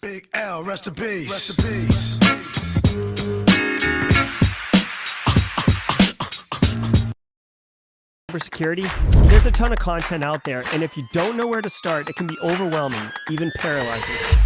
Big L, rest in peace. Rest in peace. Cybersecurity, there's a ton of content out there, and if you don't know where to start, it can be overwhelming, even paralyzing.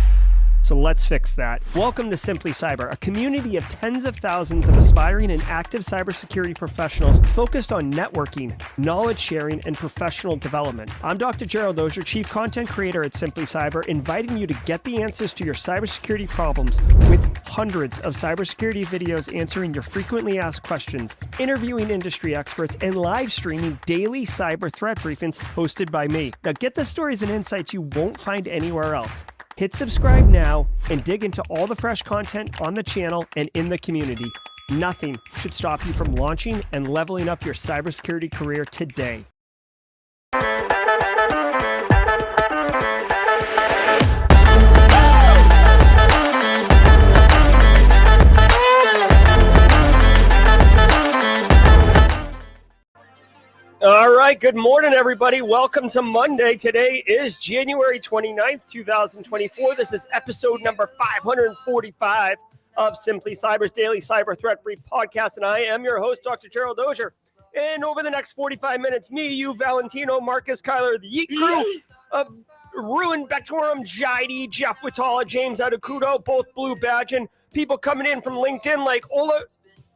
So let's fix that. Welcome to Simply Cyber, a community of tens of thousands of aspiring and active cybersecurity professionals focused on networking, knowledge sharing, and professional development. I'm Dr. Gerald, Auger, Chief Content Creator at Simply Cyber, inviting you to get the answers to your cybersecurity problems with hundreds of cybersecurity videos answering your frequently asked questions, interviewing industry experts, and live streaming daily cyber threat briefings hosted by me. Now get the stories and insights you won't find anywhere else. Hit subscribe now and dig into all the fresh content on the channel and in the community. Nothing should stop you from launching and leveling up your cybersecurity career today. All right, good morning, everybody. Welcome to Monday. Today is January 29th, 2024. This is episode number 545 of Simply Cyber's Daily Cyber Threat Brief podcast, and I am your host, Dr. Gerald Auger. And over the next 45 minutes, me, you, Valentino, Marcus, Kyler, the Yeet crew, Ruin, Bectorum, Jide, Jeff Wittala, James Adukudo, both blue badge, and people coming in from LinkedIn like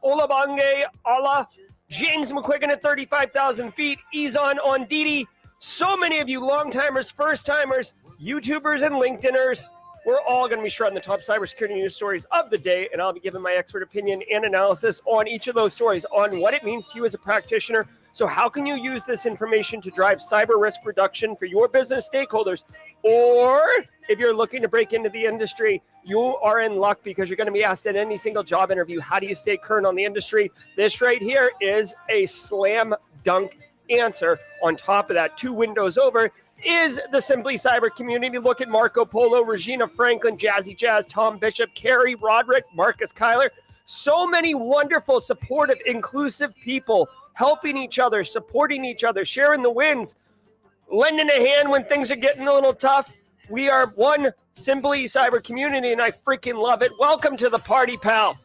Olabange, Allah, James McQuiggan at 35,000 feet, Izan Ondidi. So many of you long-timers, first-timers, YouTubers, and LinkedIners. We're all going to be shredding the top cybersecurity news stories of the day, and I'll be giving my expert opinion and analysis on each of those stories, on what it means to you as a practitioner. So how can you use this information to drive cyber risk reduction for your business stakeholders? Or if you're looking to break into the industry, you are in luck because you're going to be asked in any single job interview, how do you stay current on the industry? This right here is a slam dunk answer. On top of that, 2 windows over is the Simply Cyber community. Look at Marco Polo, Regina Franklin, Jazzy Jazz, Tom Bishop, Carrie, Roderick, Marcus Kyler. So many wonderful, supportive, inclusive people helping each other, supporting each other, sharing the wins, lending a hand when things are getting a little tough. We are one Simply Cyber community, and I freaking love it. Welcome to the party, pal.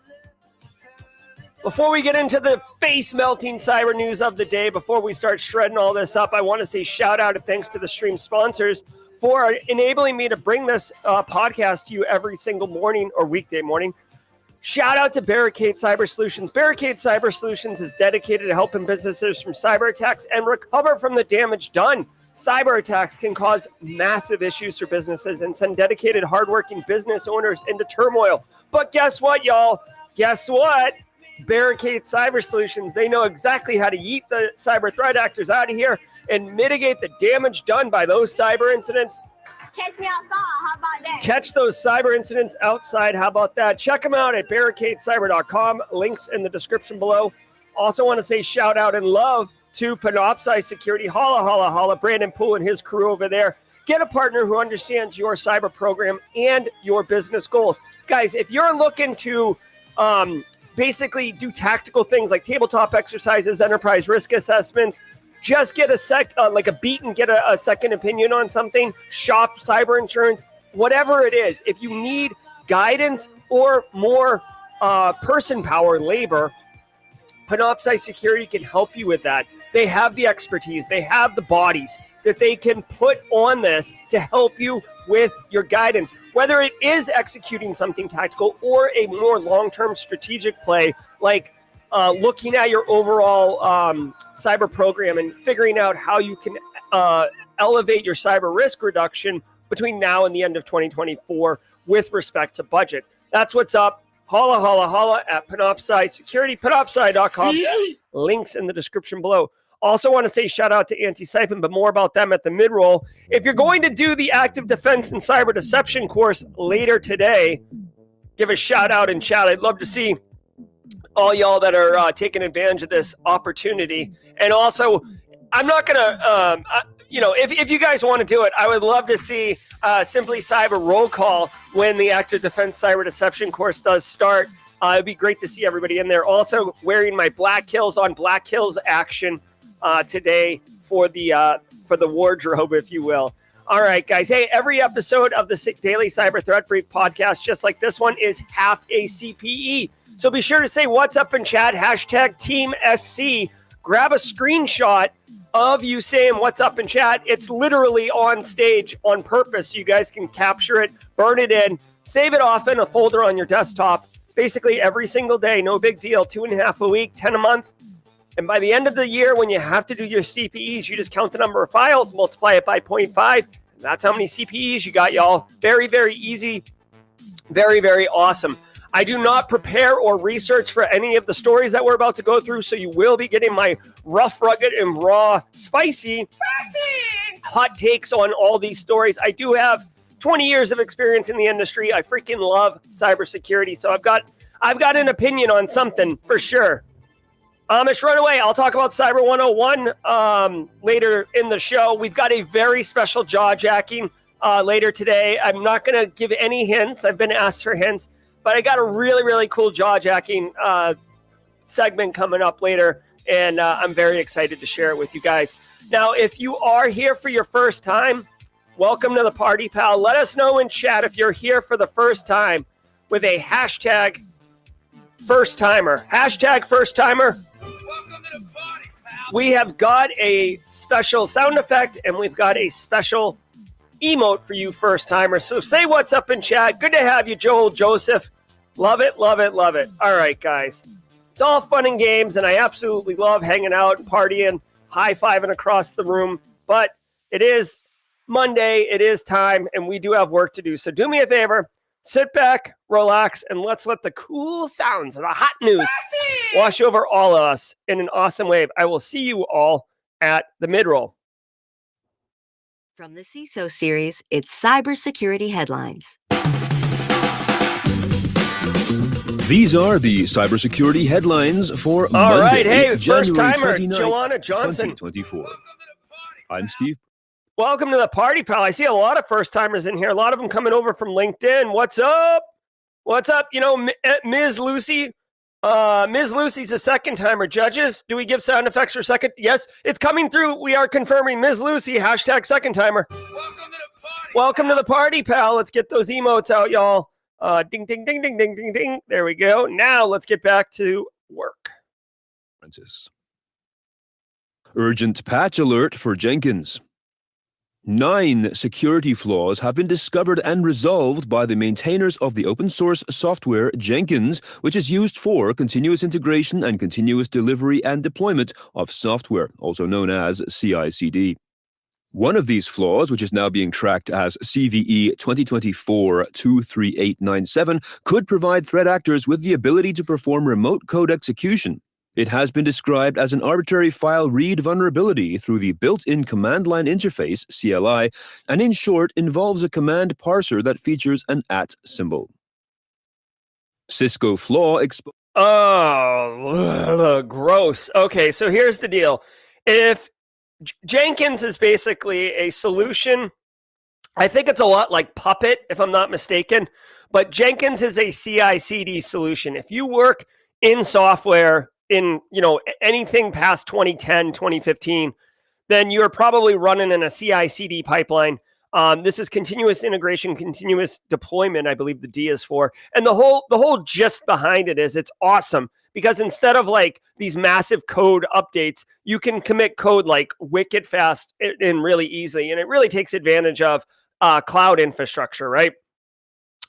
Before we get into the face-melting cyber news of the day, before we start shredding all this up, I want to say shout out and thanks to the stream sponsors for enabling me to bring this podcast to you every single morning or weekday morning. Shout out to Barricade Cyber Solutions. Barricade Cyber Solutions is dedicated to helping businesses from cyber attacks and recover from the damage done. Cyber attacks can cause massive issues for businesses and send dedicated, hardworking business owners into turmoil. But guess what, y'all? Guess what? Barricade Cyber Solutions, they know exactly how to yeet the cyber threat actors out of here and mitigate the damage done by those cyber incidents. Catch me outside. How about that? Catch those cyber incidents outside. How about that? Check them out at barricadecyber.com. Links in the description below. Also want to say shout out and love to Panoptcy Security. Holla, holla, holla. Brandon Poole and his crew over there. Get a partner who understands your cyber program and your business goals. Guys, if you're looking to basically do tactical things like tabletop exercises, enterprise risk assessments, just get a beat and get a second opinion on something, shop cyber insurance, whatever it is. If you need guidance or more person power, labor, Panoptcy Security can help you with that. They have the expertise. They have the bodies that they can put on this to help you with your guidance, whether it is executing something tactical or a more long-term strategic play, like looking at your overall cyber program and figuring out how you can elevate your cyber risk reduction between now and the end of 2024 with respect to budget. That's what's up. Holla, holla, holla at Panoptcy Security, panoptcy.com. Links in the description below. Also want to say shout out to Antisyphon, but more about them at the Midroll. If you're going to do the Active Defense and Cyber Deception course later today, give a shout out and chat. I'd love to see all y'all that are taking advantage of this opportunity. And also, I'm not going to, if you guys want to do it, I would love to see Simply Cyber roll call when the Active Defense Cyber Deception course does start. It'd be great to see everybody in there. Also wearing my Black Hills on Black Hills action today for the wardrobe, if you will. All right, guys. Hey, every episode of the Daily Cyber Threat Brief podcast, just like this one, is half a CPE. So be sure to say what's up in chat, hashtag Team SC. Grab a screenshot of you saying what's up in chat. It's literally on stage on purpose. You guys can capture it, burn it in, save it off in a folder on your desktop. Basically every single day, no big deal. 2.5 a week, 10 a month. And by the end of the year, when you have to do your CPEs, you just count the number of files, multiply it by 0.5. That's how many CPEs you got, y'all. Very, very easy. Very, very awesome. I do not prepare or research for any of the stories that we're about to go through, so you will be getting my rough, rugged, and raw, spicy hot takes on all these stories. I do have 20 years of experience in the industry. I freaking love cybersecurity, so I've got an opinion on something for sure. Amish, run away. I'll talk about Cyber 101 later in the show. We've got a very special jaw-jacking later today. I'm not going to give any hints. I've been asked for hints, but I got a really, really cool jaw-jacking segment coming up later, and I'm very excited to share it with you guys. Now, if you are here for your first time, welcome to the party, pal. Let us know in chat if you're here for the first time with a hashtag first timer. Hashtag first timer. Welcome to the party, pal. We have got a special sound effect and we've got a special emote for you first timers. So say what's up in chat. Good to have you, Joel Joseph. Love it, love it, love it. All right, guys. It's all fun and games, and I absolutely love hanging out and partying, high-fiving across the room. But it is Monday, it is time, and we do have work to do. So do me a favor. Sit back, relax, and let's let the cool sounds of the hot news wash over all of us in an awesome wave. I will see you all at the midroll. From the CISO series, it's cybersecurity headlines. These are the cybersecurity headlines for all Monday, right, hey, January first timer, 29th, Joanna Johnson. 2024. I'm Steve. Welcome to the party, pal. I see a lot of first-timers in here. A lot of them coming over from LinkedIn. What's up? What's up? You know, Ms. Lucy. Ms. Lucy's a second-timer. Judges, do we give sound effects for second? Yes, it's coming through. We are confirming Ms. Lucy, hashtag second-timer. Welcome to the party, pal. Let's get those emotes out, y'all. Ding, ding, ding, ding, ding, ding, ding. There we go. Now let's get back to work. Francis. Urgent patch alert for Jenkins. 9 security flaws have been discovered and resolved by the maintainers of the open source software Jenkins, which is used for continuous integration and continuous delivery and deployment of software, also known as CI/CD. One of these flaws, which is now being tracked as CVE 2024-23897, could provide threat actors with the ability to perform remote code execution. It has been described as an arbitrary file read vulnerability through the built-in command line interface, CLI, and in short, involves a command parser that features an @ symbol. Cisco Flaw exposed. Oh, gross. Okay, so here's the deal. If Jenkins is basically a solution, I think it's a lot like Puppet, if I'm not mistaken, but Jenkins is a CI/CD solution. If you work in software, in anything past 2010, 2015, then you're probably running in a CI/CD pipeline. This is continuous integration, continuous deployment, I believe the D is for. And the whole gist behind it is it's awesome because instead of like these massive code updates, you can commit code like wicked fast and really easily. And it really takes advantage of cloud infrastructure, right?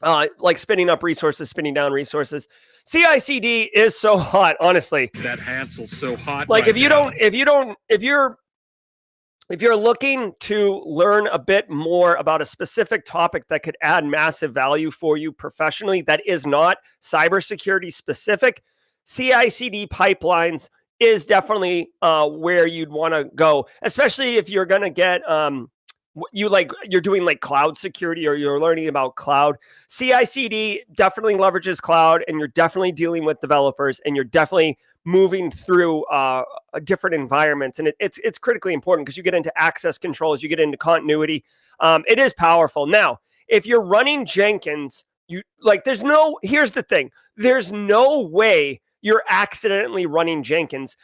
Like spinning up resources, spinning down resources. CI/CD is so hot, honestly. That Hansel's so hot. Like right if you're looking to learn a bit more about a specific topic that could add massive value for you professionally, that is not cybersecurity specific, CI/CD pipelines is definitely where you'd want to go, especially if you're going to get you're doing like cloud security or you're learning about cloud. CI/CD definitely leverages cloud, and you're definitely dealing with developers, and you're definitely moving through different environments. And it's critically important because you get into access controls, you get into continuity. It is powerful. Now, if you're running Jenkins, here's the thing. There's no way you're accidentally running Jenkins.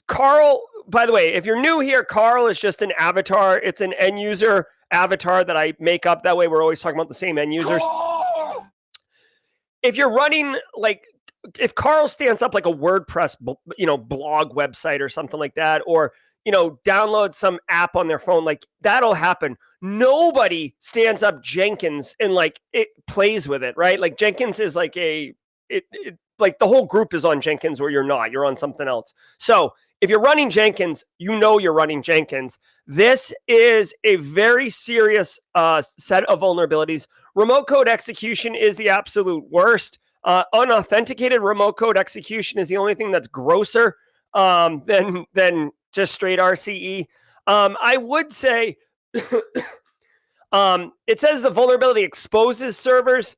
Carl by the way, if you're new here, Carl is just an avatar. It's an end user avatar that I make up. That way we're always talking about the same end users. If you're running like, if Carl stands up like a WordPress, blog website or something like that, or, download some app on their phone, like that'll happen. Nobody stands up Jenkins and like it plays with it, right? Like Jenkins is like like the whole group is on Jenkins, or you're on something else. So if you're running Jenkins, you're running Jenkins. This is a very serious set of vulnerabilities. Remote code execution is the absolute worst. Unauthenticated remote code execution is the only thing that's grosser than just straight RCE. I would say it says the vulnerability exposes servers.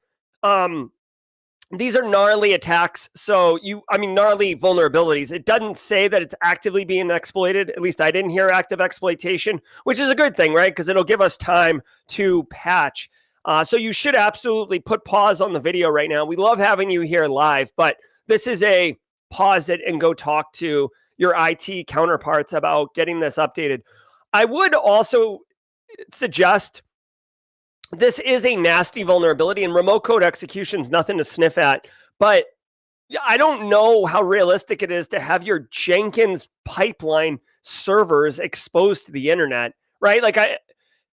These are gnarly attacks. So gnarly vulnerabilities. It doesn't say that it's actively being exploited. At least I didn't hear active exploitation, which is a good thing, right? Because it'll give us time to patch. So you should absolutely put pause on the video right now. We love having you here live, but this is a pause it and go talk to your IT counterparts about getting this updated. I would also suggest this is a nasty vulnerability, and remote code execution is nothing to sniff at, but I don't know how realistic it is to have your Jenkins pipeline servers exposed to the internet, right? Like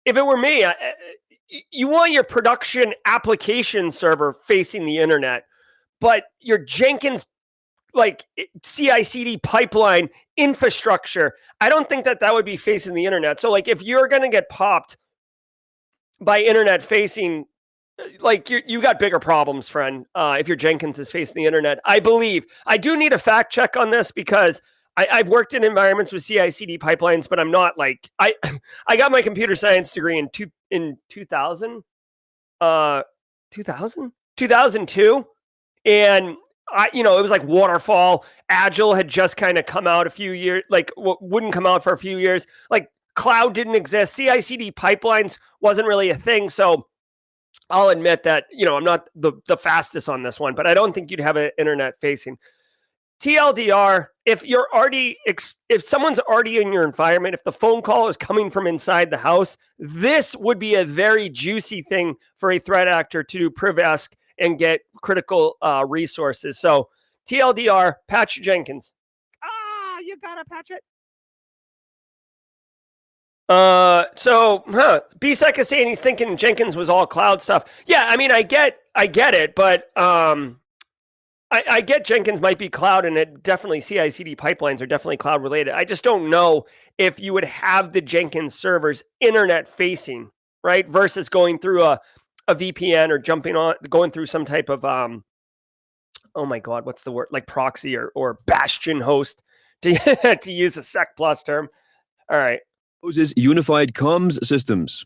if it were me, you want your production application server facing the internet, but your Jenkins like CI/CD pipeline infrastructure, I don't think that would be facing the internet. So like if you're going to get popped by internet facing, like you got bigger problems, friend. If your Jenkins is facing the internet, I believe. I do need a fact check on this because I've worked in environments with CI/CD pipelines, but I'm not like I got my computer science degree in 2000, 2002, and it was like waterfall. Agile had just kind of come out a few years, like wouldn't come out for a few years. Like cloud didn't exist. CI/CD pipelines wasn't really a thing. So I'll admit that, I'm not the fastest on this one, but I don't think you'd have an internet facing. TLDR, if someone's already in your environment, if the phone call is coming from inside the house, this would be a very juicy thing for a threat actor to do priv-esc and get critical resources. So TLDR, patch Jenkins. You gotta patch it. BSEC is saying he's thinking Jenkins was all cloud stuff. Yeah, I mean, I get it, but I get Jenkins might be cloud, and it definitely CI/CD pipelines are definitely cloud related. I just don't know if you would have the Jenkins servers internet facing, right? Versus going through a VPN or going through some type of, oh my God, what's the word? Like proxy or bastion host to use a Sec Plus term. All right. Proposes unified comms systems.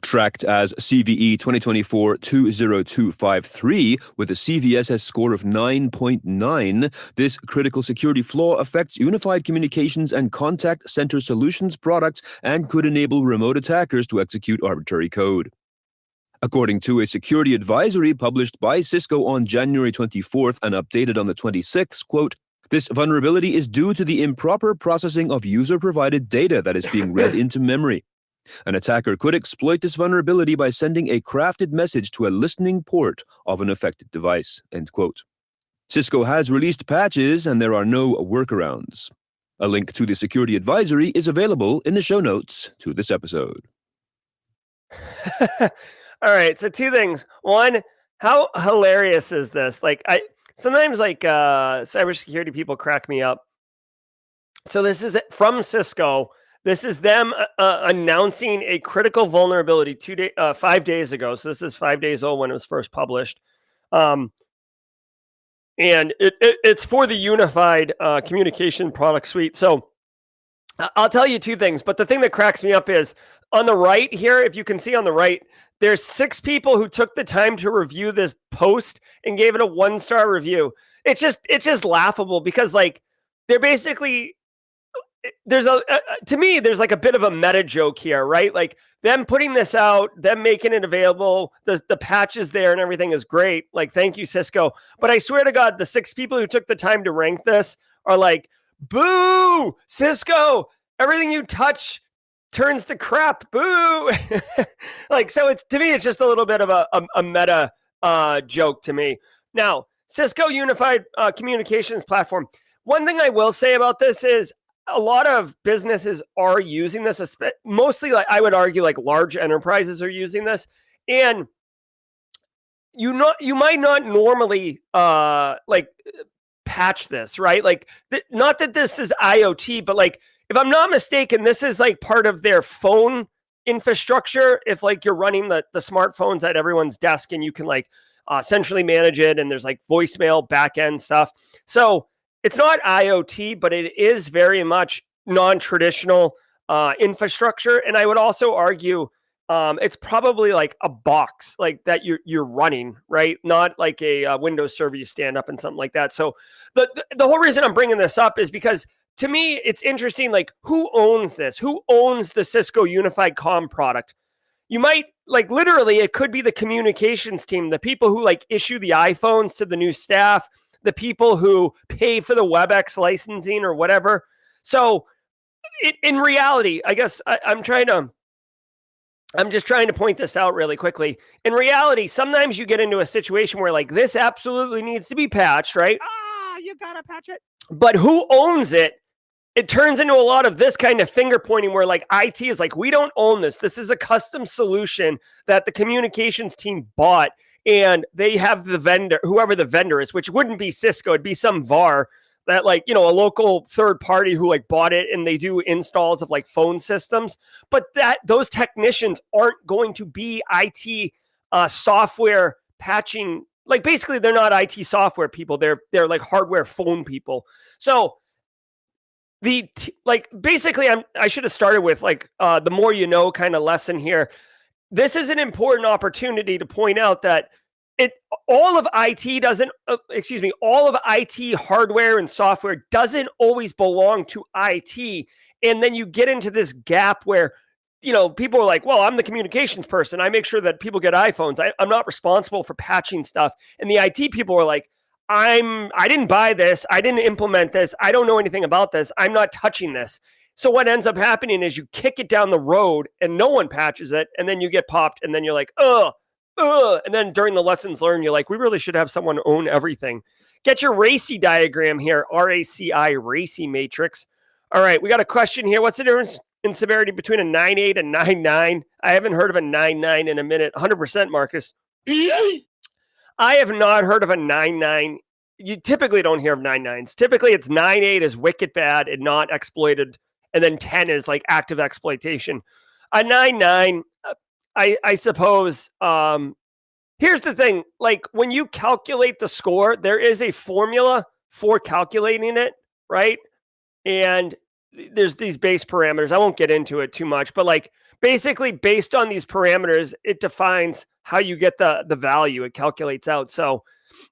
Tracked as CVE 2024-20253 with a CVSS score of 9.9, this critical security flaw affects unified communications and contact center solutions products and could enable remote attackers to execute arbitrary code. According to a security advisory published by Cisco on January 24th and updated on the 26th, quote, this vulnerability is due to the improper processing of user-provided data that is being read into memory. An attacker could exploit this vulnerability by sending a crafted message to a listening port of an affected device, end quote. Cisco has released patches and there are no workarounds. A link to the security advisory is available in the show notes to this episode. All right, so two things. One, how hilarious is this? Sometimes cybersecurity people crack me up. So this is from Cisco. This is them announcing a critical vulnerability 5 days ago. So this is 5 days old when it was first published. And it's for the unified communication product suite. So I'll tell you two things, but the thing that cracks me up is on the right here, if you can see on the right, there's 6 people who took the time to review this post and gave it a 1-star review. It's just laughable because they're basically, to me, there's like a bit of a meta joke here, right? Like them putting this out, them making it available, the patch is there and everything is great. Like, thank you, Cisco. But I swear to God, the 6 people who took the time to rank this are like, Boo! Cisco, everything you touch turns to crap. Boo! Like, so it's, to me, it's just a little bit of a meta joke to me. Now, Cisco Unified Communications Platform. One thing I will say about this is a lot of businesses are using this, mostly, like, I would argue, like, large enterprises are using this. And you might not normally like patch this, right? Like, not that this is IoT, but, like, if I'm not mistaken, this is like part of their phone infrastructure. If, like, you're running the smartphones at everyone's desk and you can, like, centrally manage it, and there's, like, voicemail backend stuff. So it's not IoT, but it is very much non-traditional infrastructure. And I would also argue it's probably like a box like that you're running, right? Not like a Windows server you stand up and something like that. So the whole reason I'm bringing this up is because, to me, it's interesting, like, who owns this? Who owns the Cisco Unified Comm product? You might, like, literally, it could be the communications team, the people who, like, issue the iPhones to the new staff, the people who pay for the WebEx licensing or whatever. So in reality, I guess I'm just trying to point this out really quickly. In reality, sometimes you get into a situation where, like, this absolutely needs to be patched, right? You gotta patch it. But who owns it? It turns into a lot of this kind of finger pointing where, like, IT is like, we don't own this. This is a custom solution that the communications team bought, and they have the vendor, whoever the vendor is, which wouldn't be Cisco. It'd be some VAR that, like, you know, a local third party who, like, bought it, and they do installs of, like, phone systems. But those technicians aren't going to be IT software patching. Like, basically, they're not IT software people. They're like hardware phone people. So basically, I should have started with, like, the more you know kind of lesson here. This is an important opportunity to point out that all of IT hardware and software doesn't always belong to IT. And then you get into this gap where, you know, people are like, well, I'm the communications person. I make sure that people get iPhones. I'm not responsible for patching stuff. And the IT people are like, I didn't buy this. I didn't implement this. I don't know anything about this. I'm not touching this. So what ends up happening is you kick it down the road and no one patches it. And then you get popped, and then you're like, and then during the lessons learned, you're like, we really should have someone own everything. Get your RACI diagram here, RACI, RACI matrix. All right, we got a question here. What's the difference in severity between a 9.8 and 9.9? I haven't heard of a 9.9 in a minute. 100%, Marcus. I have not heard of a 9.9. You typically don't hear of 9.9s. Typically, it's 9.8 is wicked bad and not exploited, and then 10 is like active exploitation. A 9.9, I suppose, here's the thing. Like, when you calculate the score, there is a formula for calculating it, right? And there's these base parameters. I won't get into it too much, but, like, basically based on these parameters, it defines how you get the value. It calculates out. So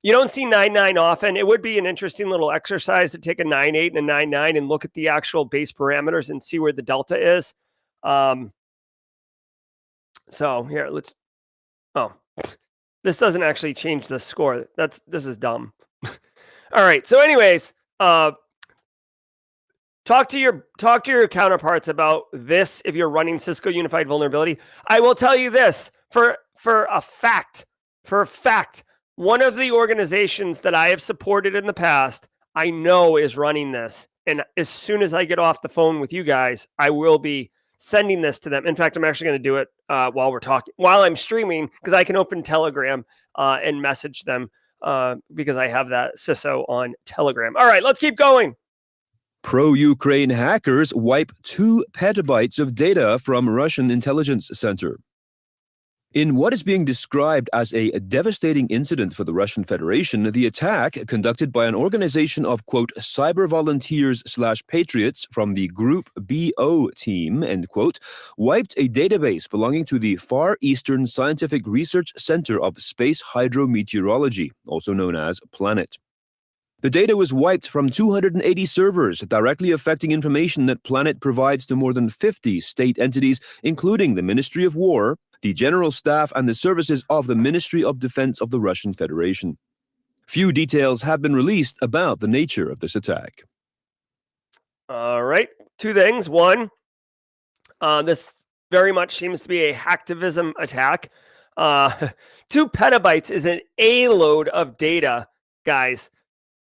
you don't see 9.9 often. It would be an interesting little exercise to take a 9.8 and a 9.9 and look at the actual base parameters and see where the delta is. So here, this doesn't actually change the score. This is dumb. All right. So anyways, talk to your counterparts about this if you're running Cisco Unified Vulnerability. I will tell you this for a fact, one of the organizations that I have supported in the past, I know is running this. And as soon as I get off the phone with you guys, I will be sending this to them. In fact, I'm actually going to do it while I'm streaming, because I can open Telegram and message them because I have that CISO on Telegram. All right, let's keep going. Pro-Ukraine hackers wipe 2 petabytes of data from Russian intelligence center. In what is being described as a devastating incident for the Russian Federation, the attack, conducted by an organization of, quote, cyber volunteers/patriots from the Group BO team, end quote, wiped a database belonging to the Far Eastern Scientific Research Center of Space Hydrometeorology, also known as PLANET. The data was wiped from 280 servers, directly affecting information that PLANET provides to more than 50 state entities, including the Ministry of War, the General Staff, and the services of the Ministry of Defense of the Russian Federation. Few details have been released about the nature of this attack. All right. Two things. One, this very much seems to be a hacktivism attack. 2 petabytes is an A load of data, guys.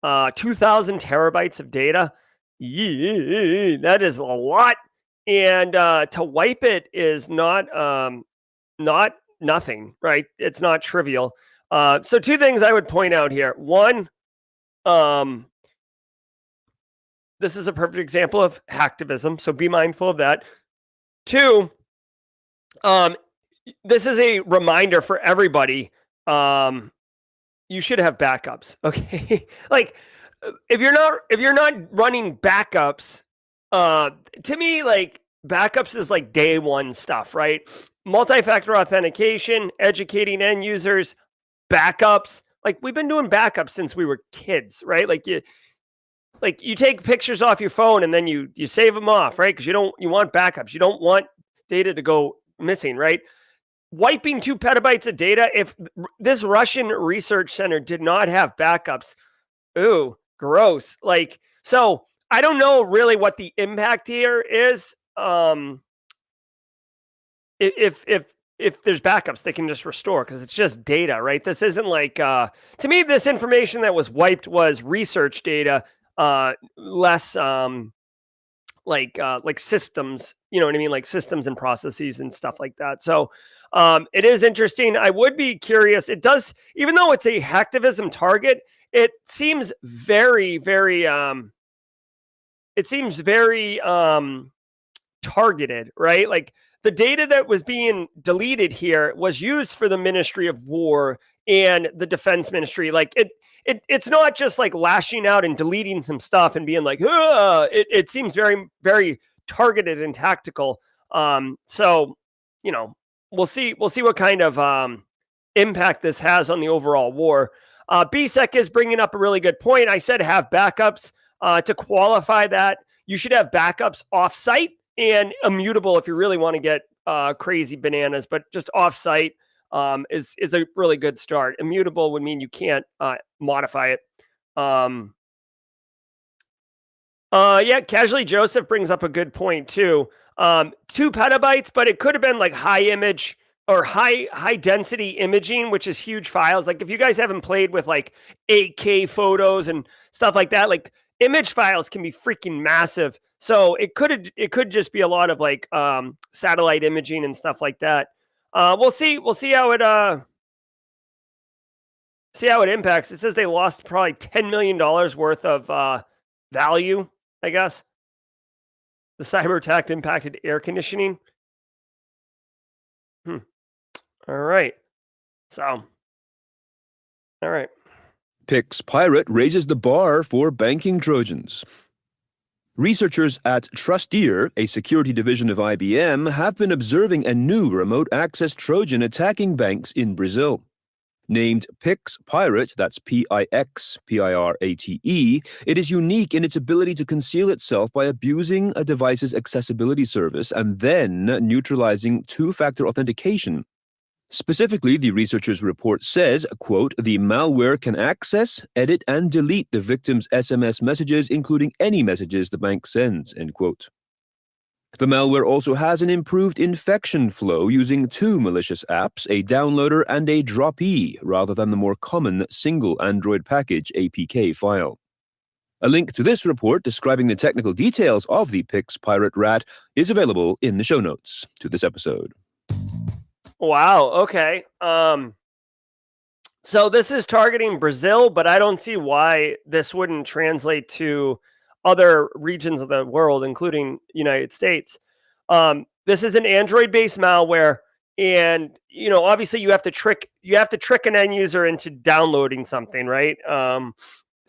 2,000 terabytes of data. Yeah, that is a lot. And to wipe it is not nothing, right? It's not trivial. So 2 things I would point out here. One, this is a perfect example of hacktivism, so be mindful of that. 2, this is a reminder for everybody. You should have backups, okay? Like, if you're not running backups, to me, like, backups is like day one stuff, right? Multi-factor authentication, educating end users, backups. Like, we've been doing backups since we were kids, right? Like you take pictures off your phone and then you save them off, right? Because you want backups. You don't want data to go missing, right? Wiping 2 petabytes of data. If this Russian research center did not have backups, ooh, gross. Like, so I don't know really what the impact here is. If there's backups, they can just restore because it's just data, right? This isn't like, to me, this information that was wiped was research data, less like systems, you know what I mean? Like systems and processes and stuff like that. So it is interesting. I would be curious. It does, even though it's a hacktivism target, it seems very, very, targeted, right? Like the data that was being deleted here was used for the Ministry of War and the Defense Ministry. Like it's not just like lashing out and deleting some stuff and being like, it seems very, very targeted and tactical. So, you know, we'll see what kind of impact this has on the overall war. BSEC is bringing up a really good point. I said have backups. To qualify that, you should have backups off-site and immutable if you really want to get crazy bananas, but just off-site is a really good start. Immutable would mean you can't modify it. Yeah, Casually Joseph brings up a good point too. 2 petabytes, but it could have been like high image or high density imaging, which is huge files. Like if you guys haven't played with like 8K photos and stuff like that, like image files can be freaking massive. So it could just be a lot of like satellite imaging and stuff like that. We'll see how it impacts. It says they lost probably $10 million worth of value, I guess. The cyber attack impacted air conditioning. All right. So, all right. Pix Pirate raises the bar for banking Trojans. Researchers at Trusteer, a security division of IBM, have been observing a new remote access Trojan attacking banks in Brazil. Named Pix Pirate, that's Pixpirate, it is unique in its ability to conceal itself by abusing a device's accessibility service and then neutralizing two-factor authentication. Specifically, the researchers' report says, quote, the malware can access, edit, and delete the victim's SMS messages, including any messages the bank sends, end quote. The malware also has an improved infection flow using 2 malicious apps, a downloader and a droppee, rather than the more common single Android package APK file. A link to this report describing the technical details of the Pix Pirate Rat is available in the show notes to this episode. Wow. Okay. So this is targeting Brazil, but I don't see why this wouldn't translate to other regions of the world, including United States. This is an Android-based malware, and obviously you have to trick an end user into downloading something, right?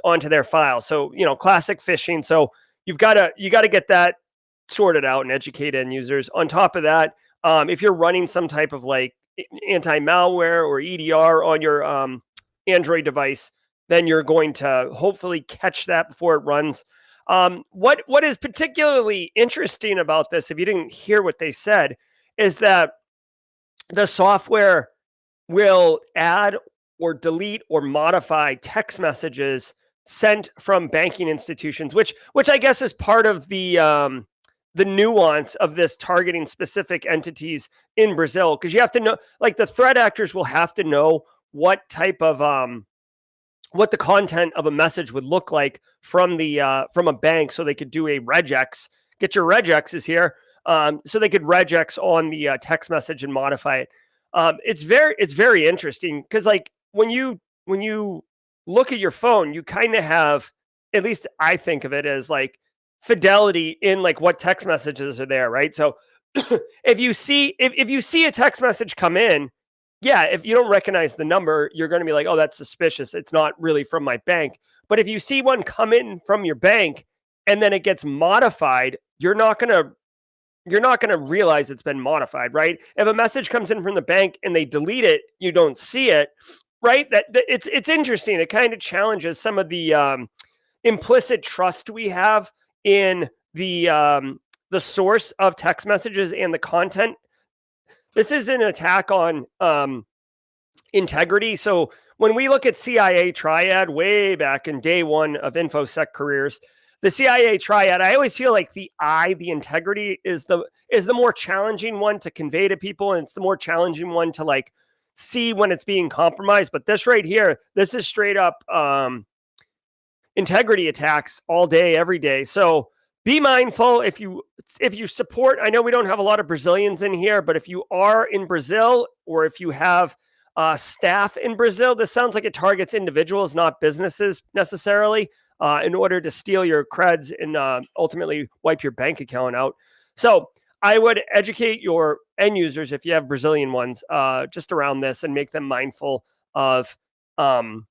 Onto their file. So classic phishing. So you got to get that sorted out and educate end users. On top of that, if you're running some type of like anti-malware or EDR on your Android device, then you're going to hopefully catch that before it runs. What is particularly interesting about this, if you didn't hear what they said, is that the software will add or delete or modify text messages sent from banking institutions, which I guess is part of the nuance of this targeting specific entities in Brazil, because you have to know, like, the threat actors will have to know what type of what the content of a message would look like from a bank, so they could do a regex. Get your regexes here, so they could regex on the text message and modify it. It's very interesting, because like when you look at your phone, you kind of have, at least I think of it as like fidelity in like what text messages are there, right? So if you see a text message come in, yeah, if you don't recognize the number, you're going to be like, oh, that's suspicious. It's not really from my bank. But if you see one come in from your bank and then it gets modified, you're not going to realize it's been modified, right? If a message comes in from the bank and they delete it, you don't see it, right? That it's interesting. It kind of challenges some of the implicit trust we have in the source of text messages and the content. This is an attack on integrity. So when we look at CIA triad way back in day one of InfoSec careers, the CIA triad, I always feel like the integrity is the more challenging one to convey to people, and it's the more challenging one to like see when it's being compromised. But this right here, this is straight up integrity attacks all day, every day. So be mindful if you support. I know we don't have a lot of Brazilians in here, but if you are in Brazil, or if you have staff in Brazil, this sounds like it targets individuals, not businesses necessarily, in order to steal your creds and ultimately wipe your bank account out. So I would educate your end users, if you have Brazilian ones, just around this, and make them mindful of the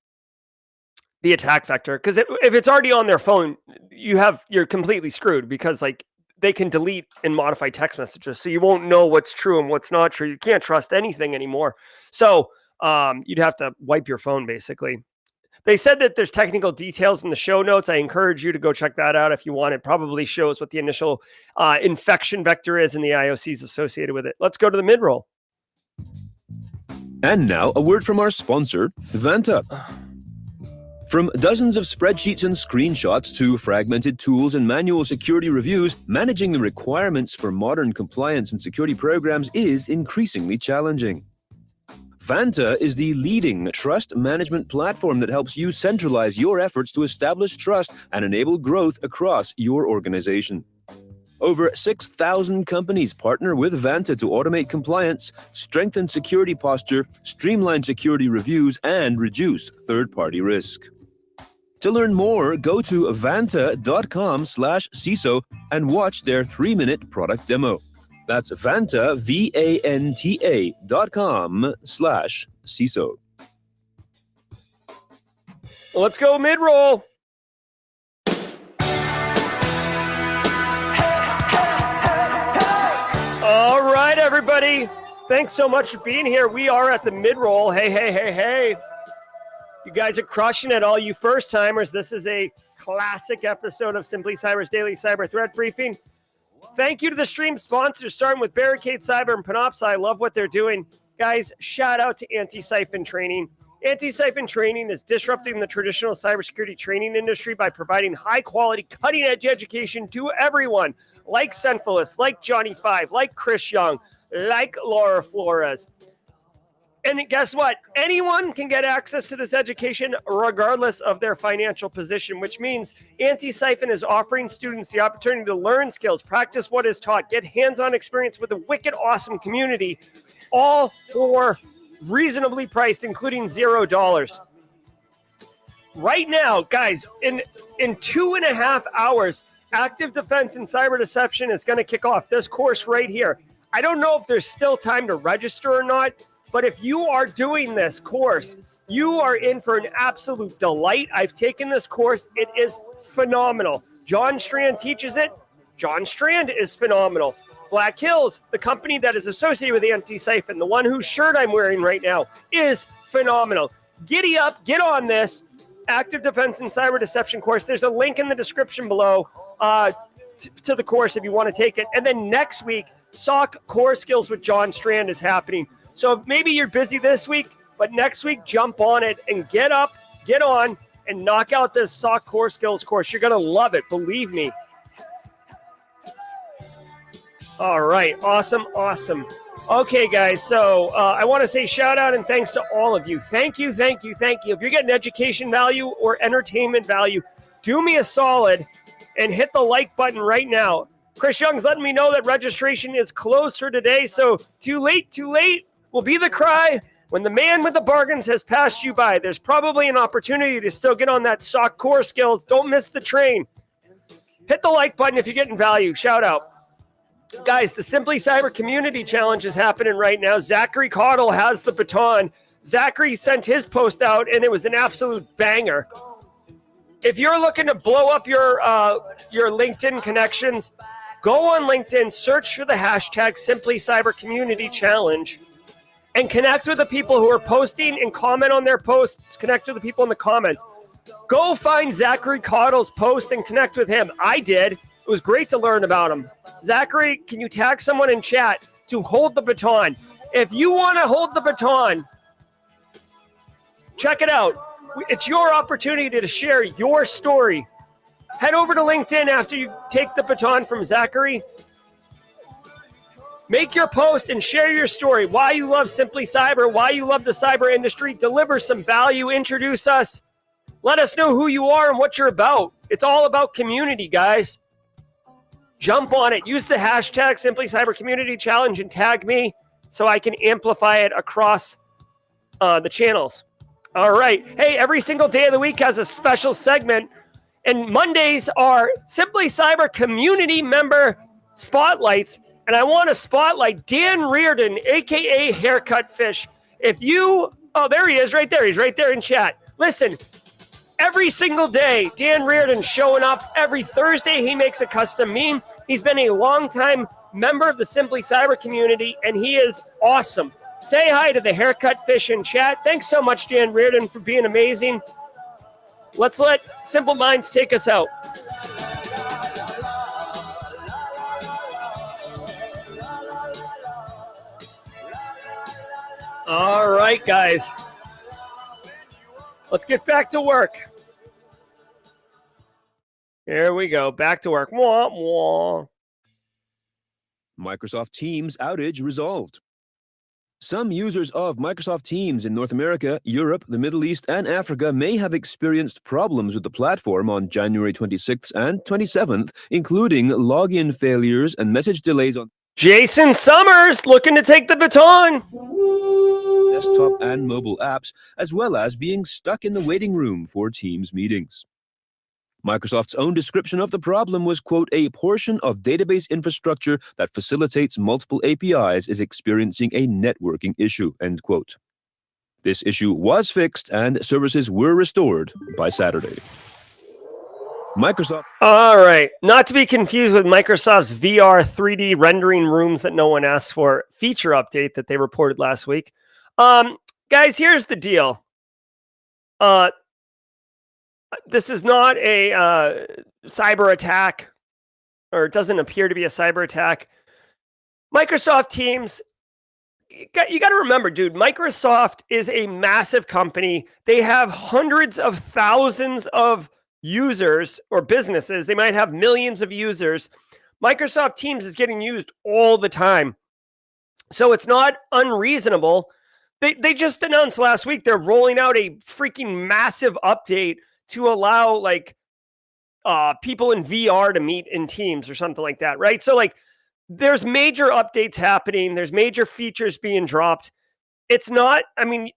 attack vector. Because if it's already on their phone, you're completely screwed, because like they can delete and modify text messages, so you won't know what's true and what's not true. You can't trust anything anymore. So you'd have to wipe your phone, basically. They said that there's technical details in the show notes. I encourage you to go check that out if you want. It probably shows what the initial infection vector is and the IOCs associated with it. Let's go to the midroll. And now a word from our sponsor, Vanta. From dozens of spreadsheets and screenshots to fragmented tools and manual security reviews, managing the requirements for modern compliance and security programs is increasingly challenging. Vanta is the leading trust management platform that helps you centralize your efforts to establish trust and enable growth across your organization. Over 6,000 companies partner with Vanta to automate compliance, strengthen security posture, streamline security reviews, and reduce third-party risk. To learn more, go to vanta.com/CISO and watch their 3-minute product demo. That's Vanta, VANTA.com/CISO. Let's go midroll. All right, everybody. Thanks so much for being here. We are at the midroll. Hey. You guys are crushing it, all you first-timers. This is a classic episode of Simply Cyber's Daily Cyber Threat Briefing. Thank you to the stream sponsors, starting with Barricade Cyber and Panoptcy. I love what they're doing. Guys, shout out to Antisyphon Training. Antisyphon Training is disrupting the traditional cybersecurity training industry by providing high-quality, cutting-edge education to everyone, like Senfilus, like Johnny Five, like Chris Young, like Laura Flores. And guess what? Anyone can get access to this education regardless of their financial position, which means Antisyphon is offering students the opportunity to learn skills, practice what is taught, get hands-on experience with a wicked awesome community, all for reasonably priced, including $0. Right now, guys, in 2.5 hours, Active Defense and Cyber Deception is going to kick off this course right here. I don't know if there's still time to register or not, but if you are doing this course, you are in for an absolute delight. I've taken this course. It is phenomenal. John Strand teaches it. John Strand is phenomenal. Black Hills, the company that is associated with Antisyphon, the one whose shirt I'm wearing right now, is phenomenal. Giddy up, get on this Active Defense and Cyber Deception course. There's a link in the description below to the course if you want to take it. And then next week, SOC Core Skills with John Strand is happening. So maybe you're busy this week, but next week, jump on it and get up, get on, and knock out this SOC core skills course. You're going to love it. Believe me. All right. Awesome. Okay, guys. So I want to say shout out and thanks to all of you. Thank you. If you're getting education value or entertainment value, do me a solid and hit the like button right now. Chris Young's letting me know that registration is closed for today. So too late will be the cry when the man with the bargains has passed you by. There's probably an opportunity to still get on that SOC core skills. Don't miss the train. Hit the like button if you're getting value. Shout out. Guys, the Simply Cyber Community Challenge is happening right now. Zachary Caudle has the baton. Zachary sent his post out, and it was an absolute banger. If you're looking to blow up your LinkedIn connections, go on LinkedIn, search for the hashtag Simply Cyber Community Challenge, and connect with the people who are posting and comment on their posts. Connect with the people in the comments. Go find Zachary Caudle's post and connect with him. I did. It was great to learn about him. Zachary, can you tag someone in chat to hold the baton? If you want to hold the baton, check it out. It's your opportunity to share your story. Head over to LinkedIn after you take the baton from Zachary. Make your post and share your story. Why you love Simply Cyber, why you love the cyber industry. Deliver some value. Introduce us. Let us know who you are and what you're about. It's all about community, guys. Jump on it. Use the hashtag Simply Cyber Community Challenge and tag me so I can amplify it across the channels. All right. Hey, every single day of the week has a special segment, and Mondays are Simply Cyber community member spotlights, and I want to spotlight Dan Reardon, a.k.a. Haircut Fish. There he is right there. He's right there in chat. Listen, every single day, Dan Reardon showing up. Every Thursday, he makes a custom meme. He's been a longtime member of the Simply Cyber community, and he is awesome. Say hi to the Haircut Fish in chat. Thanks so much, Dan Reardon, for being amazing. Let's let Simple Minds take us out. All right, guys. Let's get back to work. Here we go. Back to work. Wah, wah. Microsoft Teams outage resolved. Some users of Microsoft Teams in North America, Europe, the Middle East, and Africa may have experienced problems with the platform on January 26th and 27th, including login failures and message delays on Jason Summers looking to take the baton. Desktop and mobile apps, as well as being stuck in the waiting room for Teams meetings. Microsoft's own description of the problem was, quote, a portion of database infrastructure that facilitates multiple APIs is experiencing a networking issue, end quote. This issue was fixed and services were restored by Saturday. Microsoft. All right. Not to be confused with Microsoft's VR 3D rendering rooms that no one asked for feature update that they reported last week. Guys, here's the deal. This is not a cyber attack, or it doesn't appear to be a cyber attack. Microsoft Teams, you got to remember, dude, Microsoft is a massive company. They have hundreds of thousands of users or businesses. They might have millions of users. Microsoft Teams is getting used all the time. So it's not unreasonable. They just announced last week they're rolling out a freaking massive update to allow people in VR to meet in Teams or something like that, right? So there's major updates happening. There's major features being dropped. It's not,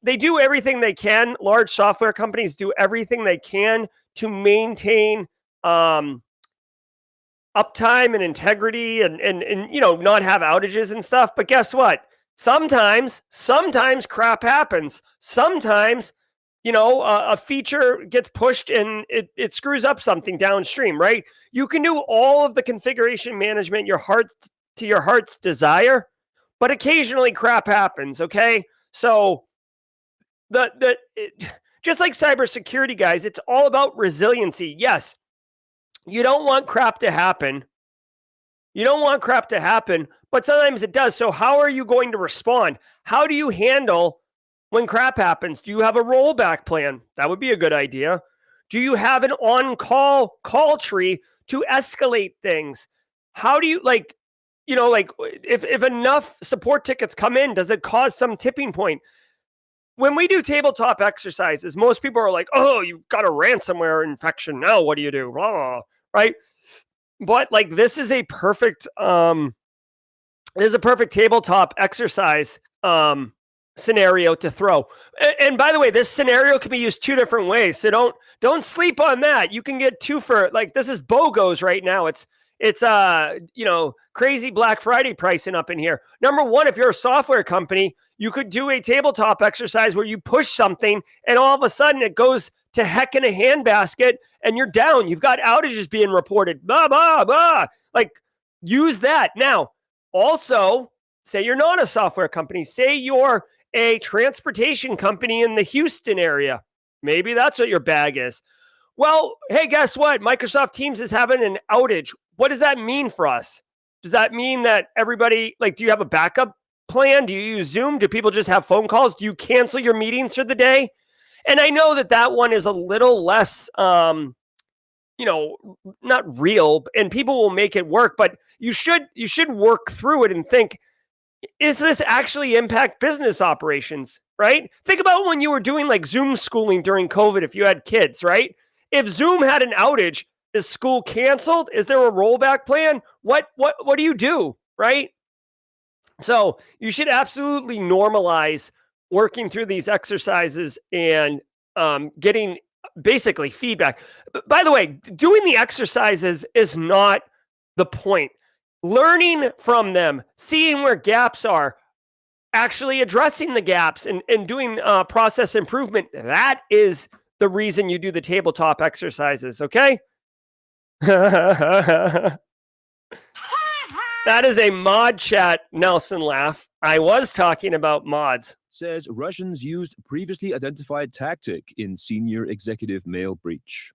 they do everything they can. Large software companies do everything they can to maintain uptime and integrity and not have outages and stuff. But guess what? Sometimes crap happens. Sometimes, a feature gets pushed and it screws up something downstream, right? You can do all of the configuration management your heart's desire, but occasionally crap happens, okay? So just like cybersecurity, guys, it's all about resiliency. Yes, you don't want crap to happen. But sometimes it does. So how are you going to respond? How do you handle when crap happens? Do you have a rollback plan? That would be a good idea. Do you have an on-call call tree to escalate things? How do you if enough support tickets come in, does it cause some tipping point? When we do tabletop exercises, most people are like, oh, you got a ransomware infection. Now what do you do? Blah, blah, blah, right? But like this is a perfect tabletop exercise scenario to throw. And by the way, this scenario can be used two different ways. So don't sleep on that. You can get two for like this is BOGOs right now. It's crazy Black Friday pricing up in here. Number one, if you're a software company, you could do a tabletop exercise where you push something and all of a sudden it goes to heck in a handbasket and you're down. You've got outages being reported. Blah, blah, blah. Like use that. Now, also, say you're not a software company. Say you're a transportation company in the Houston area. Maybe that's what your bag is. Well, hey, guess what? Microsoft Teams is having an outage. What does that mean for us? Does that mean that everybody, do you have a backup plan? Do you use Zoom? Do people just have phone calls? Do you cancel your meetings for the day? And I know that one is a little less, not real, and people will make it work, but you should work through it and think, is this actually impact business operations, right? Think about when you were doing like Zoom schooling during COVID, if you had kids, right? If Zoom had an outage, is school canceled? Is there a rollback plan? What do you do, right? So you should absolutely normalize working through these exercises and getting basically feedback. By the way, doing the exercises is not the point. Learning from them, seeing where gaps are, actually addressing the gaps and doing process improvement, that is the reason you do the tabletop exercises, okay? That is a mod chat Nelson laugh. I was talking about mods. Says Russians used previously identified tactic in senior executive mail breach.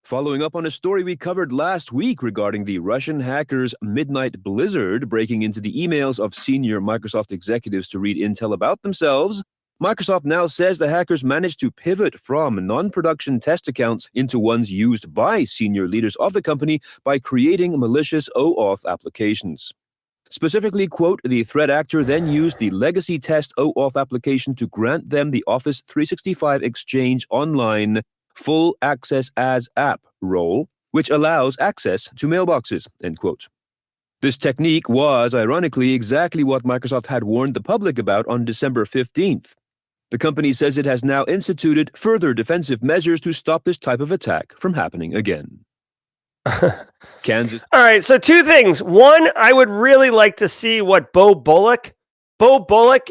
Following up on a story we covered last week regarding the Russian hackers' midnight blizzard breaking into the emails of senior Microsoft executives to read intel about themselves, Microsoft now says the hackers managed to pivot from non-production test accounts into ones used by senior leaders of the company by creating malicious OAuth applications. Specifically, quote, the threat actor then used the legacy test OAuth application to grant them the Office 365 Exchange Online full access as app role, which allows access to mailboxes, end quote. This technique was, ironically, exactly what Microsoft had warned the public about on December 15th. The company says it has now instituted further defensive measures to stop this type of attack from happening again. Kansas. All right, so two things. One, I would really like to see what Bo Bullock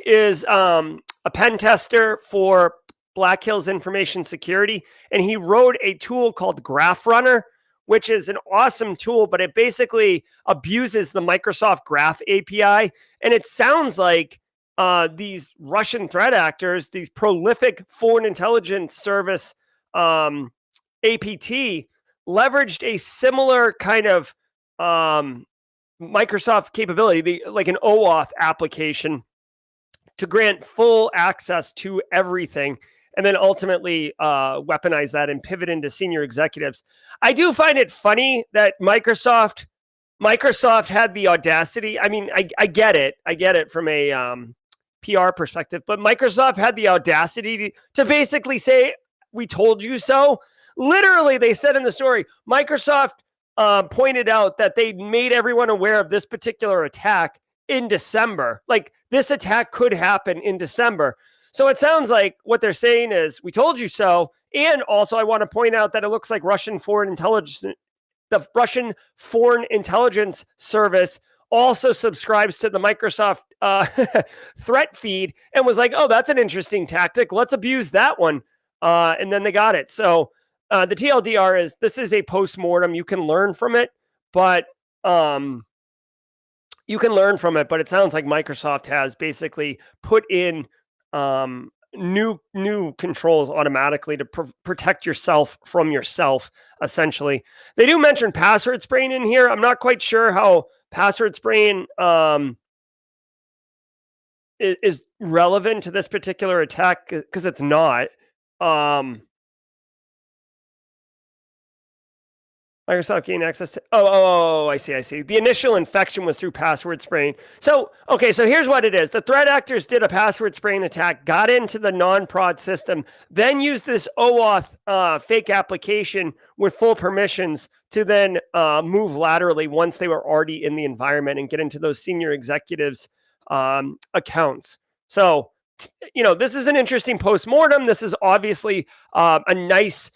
is a pen tester for Black Hills Information Security, and he wrote a tool called Graph Runner, which is an awesome tool, but it basically abuses the Microsoft Graph API, and it sounds like these Russian threat actors, these prolific foreign intelligence service APT, leveraged a similar kind of Microsoft capability, like an OAuth application, to grant full access to everything, and then ultimately weaponize that and pivot into senior executives. I do find it funny that Microsoft had the audacity. I mean, I get it. I get it from a PR perspective, but Microsoft had the audacity to basically say, we told you so. Literally, they said in the story, Microsoft pointed out that they made everyone aware of this particular attack in December. Like, this attack could happen in December. So it sounds like what they're saying is, we told you so. And also, I want to point out that it looks like the Russian Foreign Intelligence Service also subscribes to the Microsoft threat feed and was like, oh, that's an interesting tactic. Let's abuse that one. And then they got it. So the TLDR is, this is a post-mortem. You can learn from it, but it sounds like Microsoft has basically put in new controls automatically to protect yourself from yourself, essentially. They do mention password spraying in here. I'm not quite sure how password spraying is relevant to this particular attack, because it's not. Microsoft gained access to. Oh, I see. The initial infection was through password spraying. So here's what it is. The threat actors did a password spraying attack, got into the non-prod system, then used this OAuth fake application with full permissions to then move laterally once they were already in the environment and get into those senior executives' accounts. So, this is an interesting postmortem. This is obviously a nice.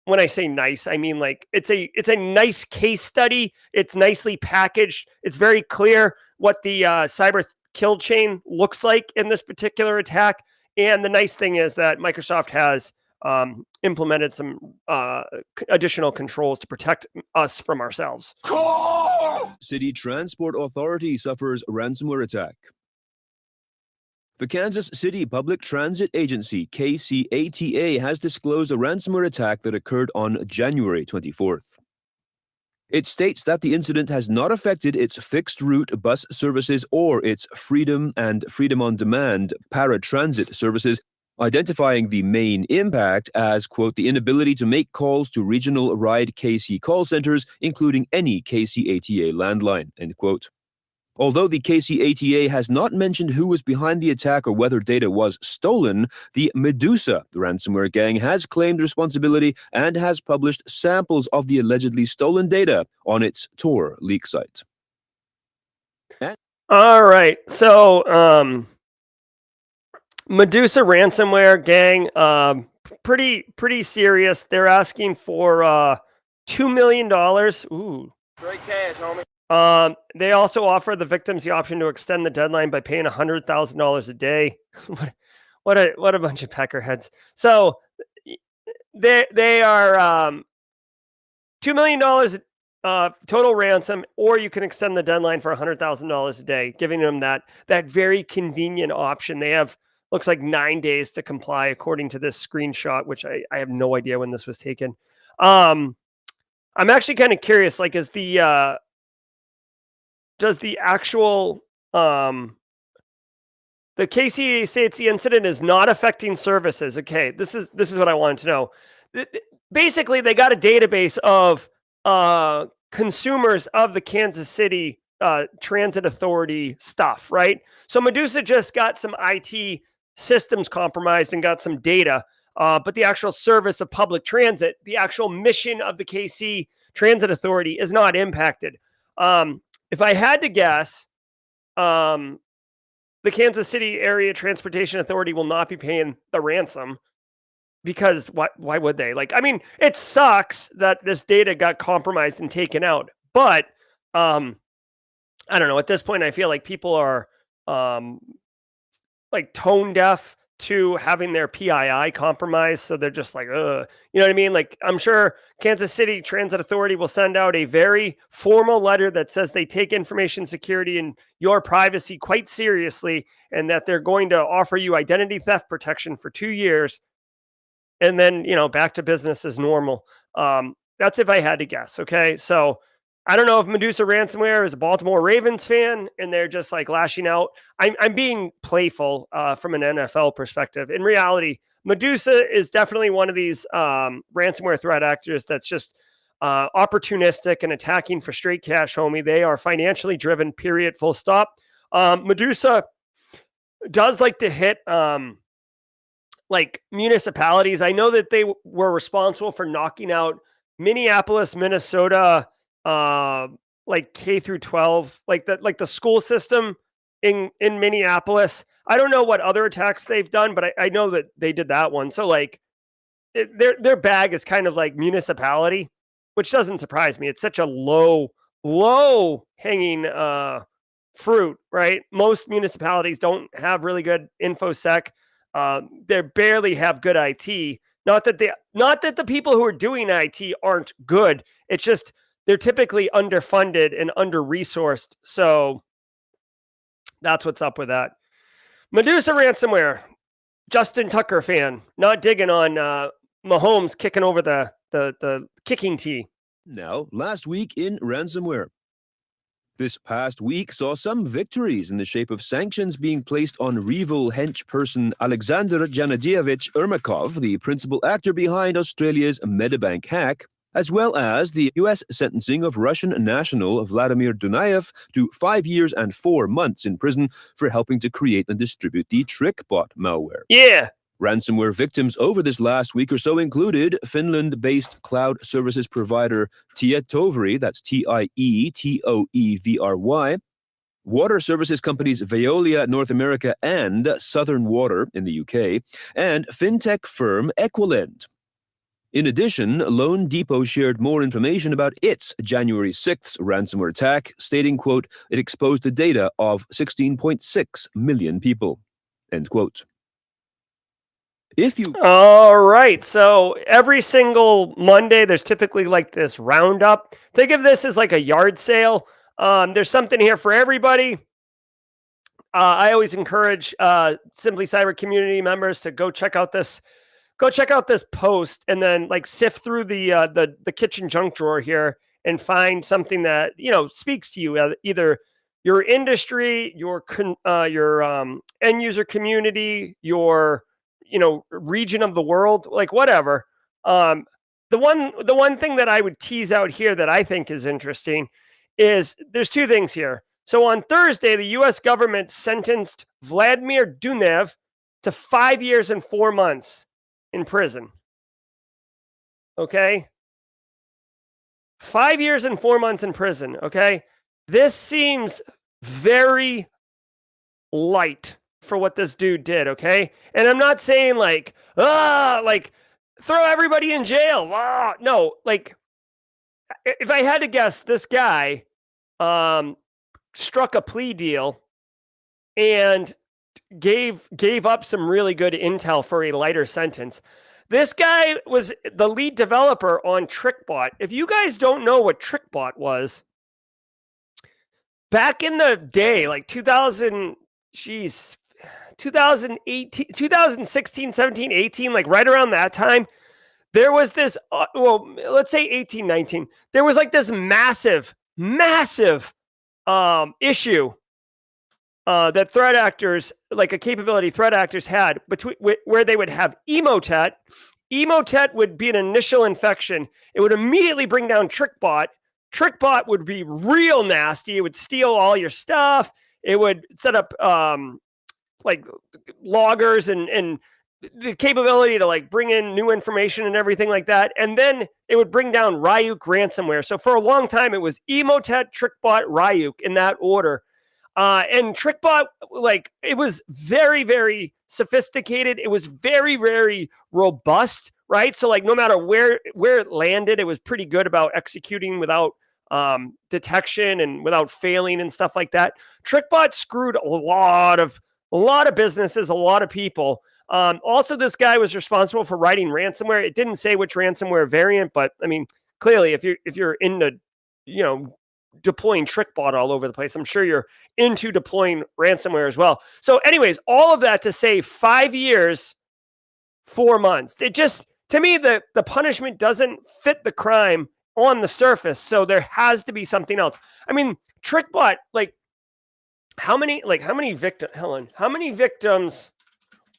When I say nice, I mean like it's a nice case study. It's nicely packaged. It's very clear what the cyber kill chain looks like in this particular attack. And the nice thing is that Microsoft has implemented some additional controls to protect us from ourselves. City Transport Authority suffers ransomware attack. The Kansas City Public Transit Agency, KCATA, has disclosed a ransomware attack that occurred on January 24th. It states that the incident has not affected its fixed route bus services or its Freedom and Freedom on Demand paratransit services, identifying the main impact as, quote, the inability to make calls to regional Ride KC call centers, including any KCATA landline, end quote. Although the KCATA has not mentioned who was behind the attack or whether data was stolen, the Medusa ransomware gang has claimed responsibility and has published samples of the allegedly stolen data on its Tor leak site. All right. So, Medusa ransomware gang, pretty serious. They're asking for $2 million. Ooh. Straight cash, homie. They also offer the victims the option to extend the deadline by paying $100,000 a day. what a bunch of peckerheads. So they are $2 million total ransom, or you can extend the deadline for $100,000 a day, giving them that very convenient option. They have looks like 9 days to comply, according to this screenshot, which I have no idea when this was taken. I'm actually kind of curious, like, does the actual the KCA states the incident is not affecting services. Okay, this is what I wanted to know. Basically, they got a database of consumers of the Kansas City Transit Authority stuff, right? So Medusa just got some IT systems compromised and got some data, but the actual service of public transit, the actual mission of the KC Transit Authority is not impacted. If I had to guess, the Kansas City Area Transportation Authority will not be paying the ransom, because why would they? Like, I mean, it sucks that this data got compromised and taken out, but I don't know. At this point, I feel like people are like tone deaf to having their PII compromised. So they're just like, you know what I mean? Like, I'm sure Kansas City Transit Authority will send out a very formal letter that says they take information security and your privacy quite seriously, and that they're going to offer you identity theft protection for 2 years. And then, back to business as normal. That's if I had to guess. Okay. So I don't know if Medusa ransomware is a Baltimore Ravens fan and they're just like lashing out. I'm being playful from an NFL perspective. In reality, Medusa is definitely one of these ransomware threat actors that's just opportunistic and attacking for straight cash, homie. They are financially driven, period, full stop. Medusa does like to hit like municipalities. I know that they were responsible for knocking out Minneapolis, Minnesota, like K through 12, like the school system in Minneapolis. I don't know what other attacks they've done, but I know that they did that one. So like their bag is kind of like municipality, which doesn't surprise me. It's such a low hanging fruit, right? Most municipalities don't have really good InfoSec. They barely have good IT. Not that the people who are doing IT aren't good. It's just they're typically underfunded and under-resourced. So that's what's up with that. Medusa ransomware. Justin Tucker fan. Not digging on Mahomes kicking over the kicking tee. Now, last week in ransomware. This past week saw some victories in the shape of sanctions being placed on REvil hench person Alexander Janadievich Ermakov, the principal actor behind Australia's Medibank hack, as well as the U.S. sentencing of Russian national Vladimir Dunayev to 5 years and 4 months in prison for helping to create and distribute the TrickBot malware. Yeah. Ransomware victims over this last week or so included Finland-based cloud services provider Tietoevry, that's Tietoevry, water services companies Veolia North America and Southern Water in the UK, and fintech firm Equilend. In addition, Loan Depot shared more information about its January 6th ransomware attack, stating, quote, it exposed the data of 16.6 million people, end quote. All right, so every single Monday, there's typically like this roundup. Think of this as like a yard sale. There's something here for everybody. I always encourage Simply Cyber community members to go check out this post and then like sift through the kitchen junk drawer here and find something that, you know, speaks to you, either your industry, your end user community, your region of the world, like whatever. The one thing that I would tease out here that I think is interesting is there's two things here. So on Thursday, the U.S. government sentenced Vladimir Dunayev to 5 years and 4 months in prison. Okay? 5 years and 4 months in prison. Okay? This seems very light for what this dude did, okay? And I'm not saying like throw everybody in jail. No, like if I had to guess, this guy struck a plea deal and gave up some really good intel for a lighter sentence. This guy was the lead developer on TrickBot. If you guys don't know what TrickBot was, back in the day, like 2018, 2016, 17, 18, like right around that time, there was this, let's say 18, 19, there was like this massive issue that threat actors, like a capability threat actors had where they would have Emotet. Emotet would be an initial infection. It would immediately bring down TrickBot. TrickBot would be real nasty. It would steal all your stuff. It would set up like loggers and the capability to like bring in new information and everything like that. And then it would bring down Ryuk ransomware. So for a long time, it was Emotet, TrickBot, Ryuk in that order. And TrickBot, like, it was very, very sophisticated. It was very, very robust, right? So like no matter where it landed, it was pretty good about executing without detection and without failing and stuff like that. TrickBot screwed a lot of businesses, a lot of people. Also, this guy was responsible for writing ransomware. It didn't say which ransomware variant, but I mean, clearly, if you're into, deploying TrickBot all over the place, I'm sure you're into deploying ransomware as well. So, anyways, all of that to say 5 years, 4 months. It just, to me, the punishment doesn't fit the crime on the surface. So there has to be something else. I mean, TrickBot, how many victims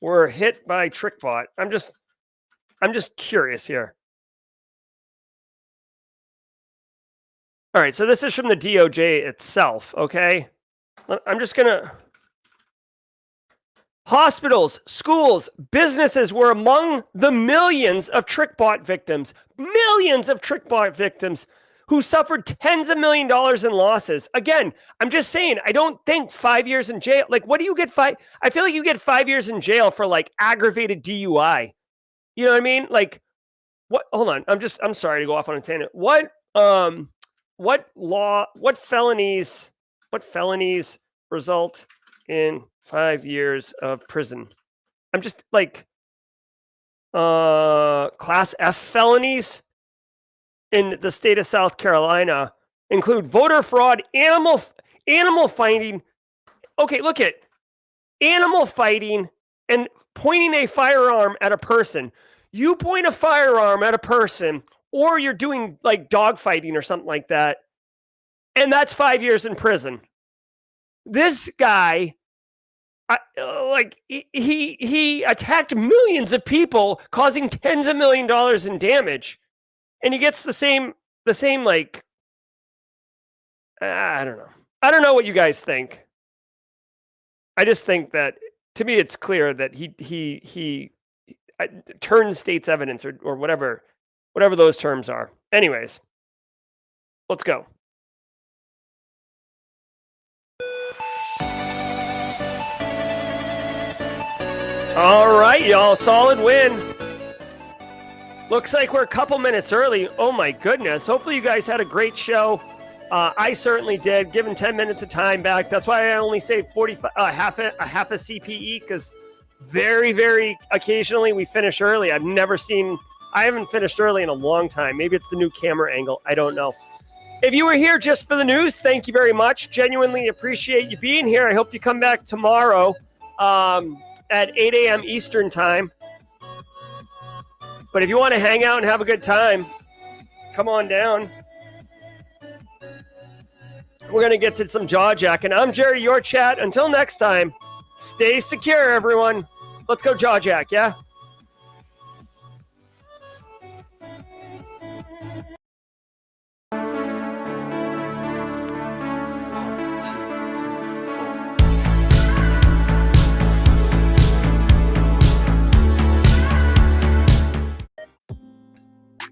were hit by TrickBot? I'm just curious here. All right, so this is from the DOJ itself, okay? I'm just gonna... Hospitals, schools, businesses were among the millions of TrickBot victims who suffered tens of $millions in losses. Again, I'm just saying, I don't think 5 years in jail. Like, what do you get I feel like you get 5 years in jail for like aggravated DUI. You know what I mean? Like, what? Hold on. I'm sorry to go off on a tangent. What felonies result in 5 years of prison? I'm just like, class F felonies in the state of South Carolina include voter fraud, animal fighting. Okay, look at animal fighting and pointing a firearm at a person. You point a firearm at a person, or you're doing like dog fighting or something like that, and that's 5 years in prison. This guy, he attacked millions of people, causing tens of $millions in damage. and he gets the same like, I don't know. I don't know what you guys think. I just think that, to me, it's clear that he turns state's evidence or whatever those terms are. Anyways, let's go. All right, y'all. Solid win. Looks like we're a couple minutes early. Oh my goodness. Hopefully you guys had a great show. I certainly did, given 10 minutes of time back. That's why I only saved 45, half a CPE, because very, very occasionally we finish early. I haven't finished early in a long time. Maybe it's the new camera angle. I don't know. If you were here just for the news, thank you very much. Genuinely appreciate you being here. I hope you come back tomorrow at 8 a.m. Eastern time. But if you want to hang out and have a good time, come on down. We're going to get to some jaw jacking. I'm Jerry, your chat. Until next time, stay secure, everyone. Let's go jaw jack, yeah?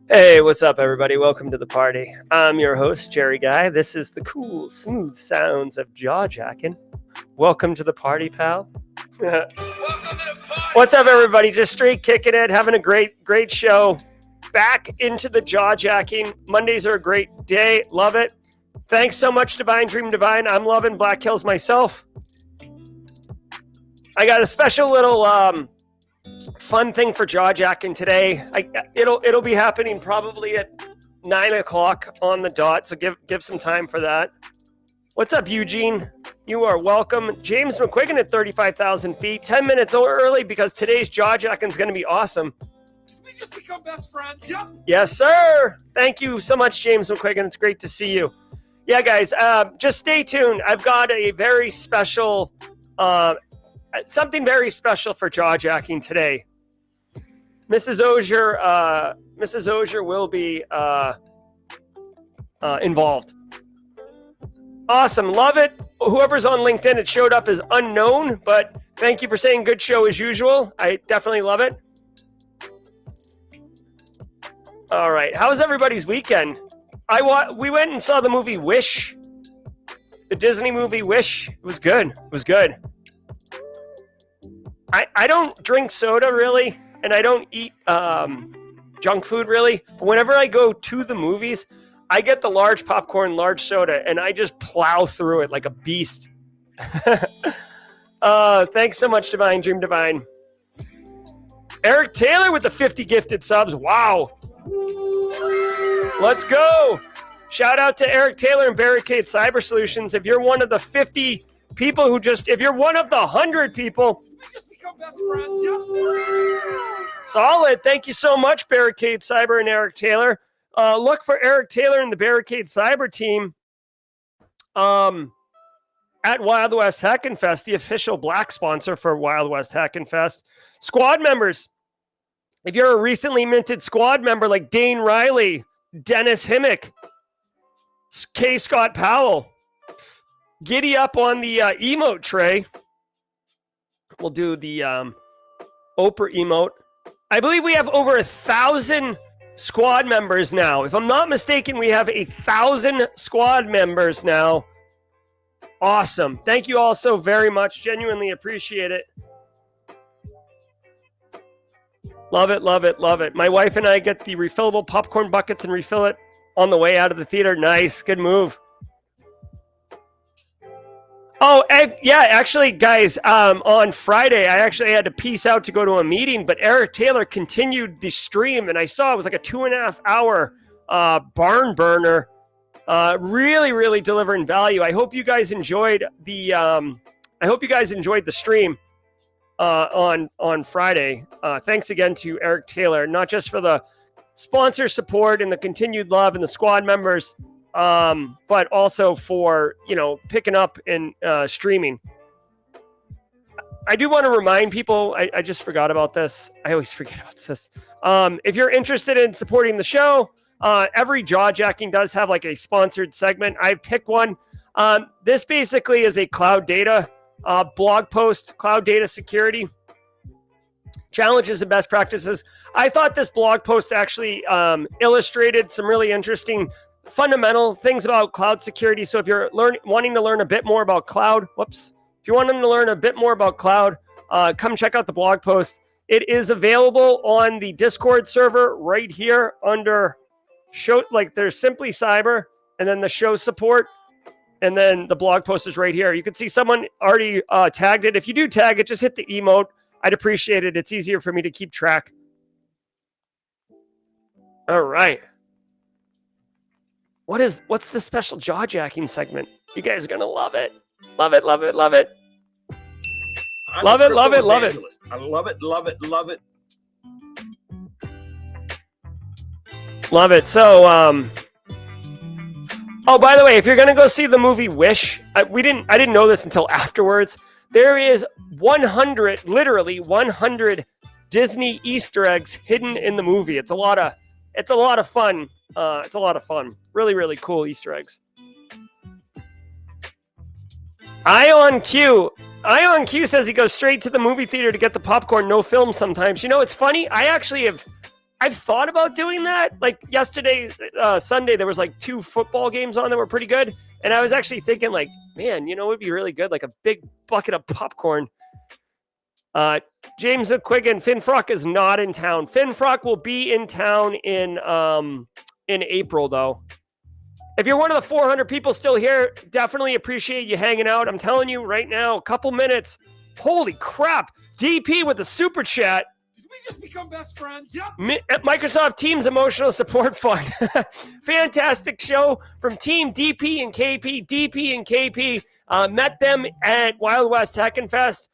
Hey, what's up, everybody? Welcome to the party. I'm your host, Jerry Guy. This is the cool, smooth sounds of jaw jacking. Welcome to the party, pal. Welcome to the party. What's up, everybody? Just straight kicking it, having a great show. Back into the jaw jacking. Mondays are a great day. Love it. Thanks so much, Divine Dream Divine. I'm loving Black Hills myself. I got a special little fun thing for jaw jacking today. It'll be happening probably at 9 o'clock on the dot, so give some time for that. What's up, Eugene? You are welcome. James McQuiggan at 35,000 feet, 10 minutes early because today's jaw jacking is going to be awesome. Did we just become best friends? Yep. Yes, sir. Thank you so much, James McQuiggan. It's great to see you. Yeah, guys, just stay tuned. I've got a very special, something very special for jaw jacking today. Mrs. Auger will be involved. Awesome. Love it. Whoever's on LinkedIn, it showed up as unknown, but thank you for saying good show as usual. I definitely love it. All right. How was everybody's weekend? We went and saw the movie Wish. The Disney movie Wish. It was good. It was good. I don't drink soda really, and I don't eat junk food really. But whenever I go to the movies, I get the large popcorn, large soda, and I just plow through it like a beast. Thanks so much, Divine Dream Divine. Eric Taylor with the 50 gifted subs. Wow. Let's go. Shout out to Eric Taylor and Barricade Cyber Solutions. If you're one of the 50 people if you're one of the 100 people, We just become best friends. Yep. solid. Thank you so much, Barricade Cyber and Eric Taylor. Look for Eric Taylor and the Barricade Cyber team at Wild West Hackin' Fest, the official black sponsor for Wild West Hackin' Fest. Squad members, if you're a recently minted squad member like Dane Riley, Dennis Himmick, K. Scott Powell, giddy up on the emote tray. We'll do the Oprah emote. I believe we have over 1,000 squad members now. If I'm not mistaken, we have 1,000 squad members now. Awesome. Thank you all so very much. Genuinely appreciate it. Love it, love it, love it. My wife and I get the refillable popcorn buckets and refill it on the way out of the theater. Nice. Good move. Oh, yeah, actually, guys, on Friday, I actually had to peace out to go to a meeting, but Eric Taylor continued the stream, and I saw it was like a 2.5 hour barn burner. Really, really delivering value. I hope you guys enjoyed the stream on Friday. Thanks again to Eric Taylor, not just for the sponsor support and the continued love and the squad members, but also for, picking up and streaming. I do want to remind people, I just forgot about this. I always forget about this. If you're interested in supporting the show, Every jaw jacking does have like a sponsored segment. I pick one. This basically is a cloud data blog post, cloud data security challenges and best practices. I thought this blog post actually illustrated some really interesting fundamental things about cloud security. So if you're wanting to learn a bit more about cloud, if you want to learn a bit more about cloud, come check out the blog post. It is available on the Discord server right here under show, like there's Simply Cyber and then the show support. And then the blog post is right here. You can see someone already tagged it. If you do tag it, just hit the emote. I'd appreciate it. It's easier for me to keep track. All right. What's the special jaw jacking segment? You guys are going to love it. Love it, love it, love it. Love it, love it, love it. I love it, love it, love it. Love it. So, oh, by the way, if you're going to go see the movie Wish, I didn't know this until afterwards. There is 100, literally 100 Disney Easter eggs hidden in the movie. It's a lot of fun. It's a lot of fun. Really, really cool Easter eggs. Ion Q says he goes straight to the movie theater to get the popcorn, no film sometimes. You know, it's funny. I've thought about doing that. Like yesterday, Sunday, there was like 2 football games on that were pretty good. And I was actually thinking like, man, you know, it'd be really good. Like a big bucket of popcorn. James McQuiggan, Finn Frock is not in town. Finn Frock will be in town in April though. If you're one of the 400 people still here, definitely appreciate you hanging out. I'm telling you right now, a couple minutes. Holy crap. DP with the super chat. Did we just become best friends? Yep. Microsoft Teams Emotional Support Fund. Fantastic show from Team DP and KP. DP and KP met them at Wild West Hackin' Fest.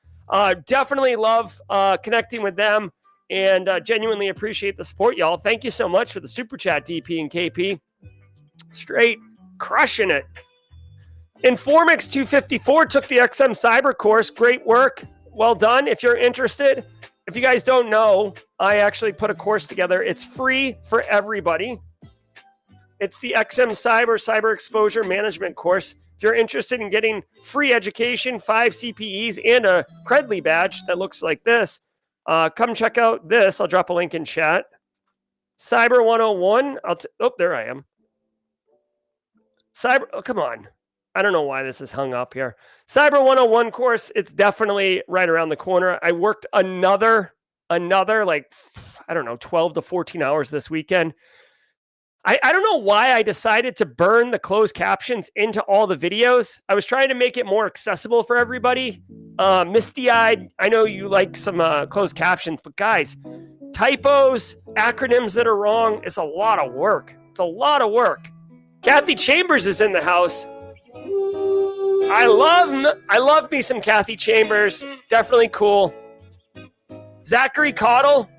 Definitely love connecting with them and genuinely appreciate the support, y'all. Thank you so much for the super chat, DP and KP. Straight crushing it. Informix 254 took the XM Cyber course. Great work. Well done. If you're interested, if you guys don't know, I actually put a course together. It's free for everybody. It's the XM Cyber Exposure Management course. If you're interested in getting free education, 5 CPEs, and a Credly badge that looks like this, come check out this. I'll drop a link in chat. Cyber 101. There I am. Come on. I don't know why this is hung up here. Cyber 101 course. It's definitely right around the corner. I worked another like, I don't know, 12 to 14 hours this weekend. I don't know why I decided to burn the closed captions into all the videos. I was trying to make it more accessible for everybody. Misty-eyed, I know you like some closed captions, but guys, typos, acronyms that are wrong, it's a lot of work. It's a lot of work. Kathy Chambers is in the house. I love me some Kathy Chambers. Definitely cool. Zachary Cottle.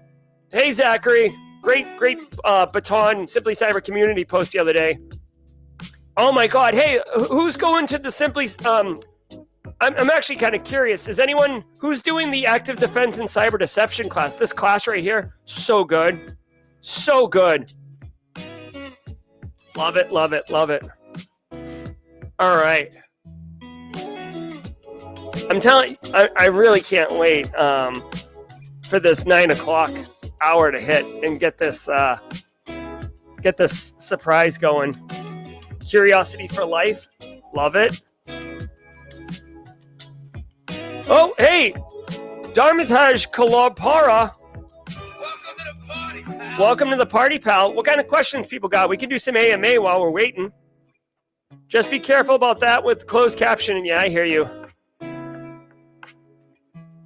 Hey, Zachary. Great Baton Simply Cyber community post the other day. Oh my God. Hey, who's going to the Simply... I'm actually kind of curious. Is anyone who's doing the active defense and cyber deception class? This class right here, so good. So good. Love it, love it, love it. All right. I'm telling you, I really can't wait for this 9 o'clock hour to hit and get this surprise going. Curiosity for life. Love it. Oh, hey, Dharmitaj Kalapara. Welcome to the party, pal. What kind of questions people got? We can do some AMA while we're waiting. Just be careful about that with closed captioning. Yeah, I hear you.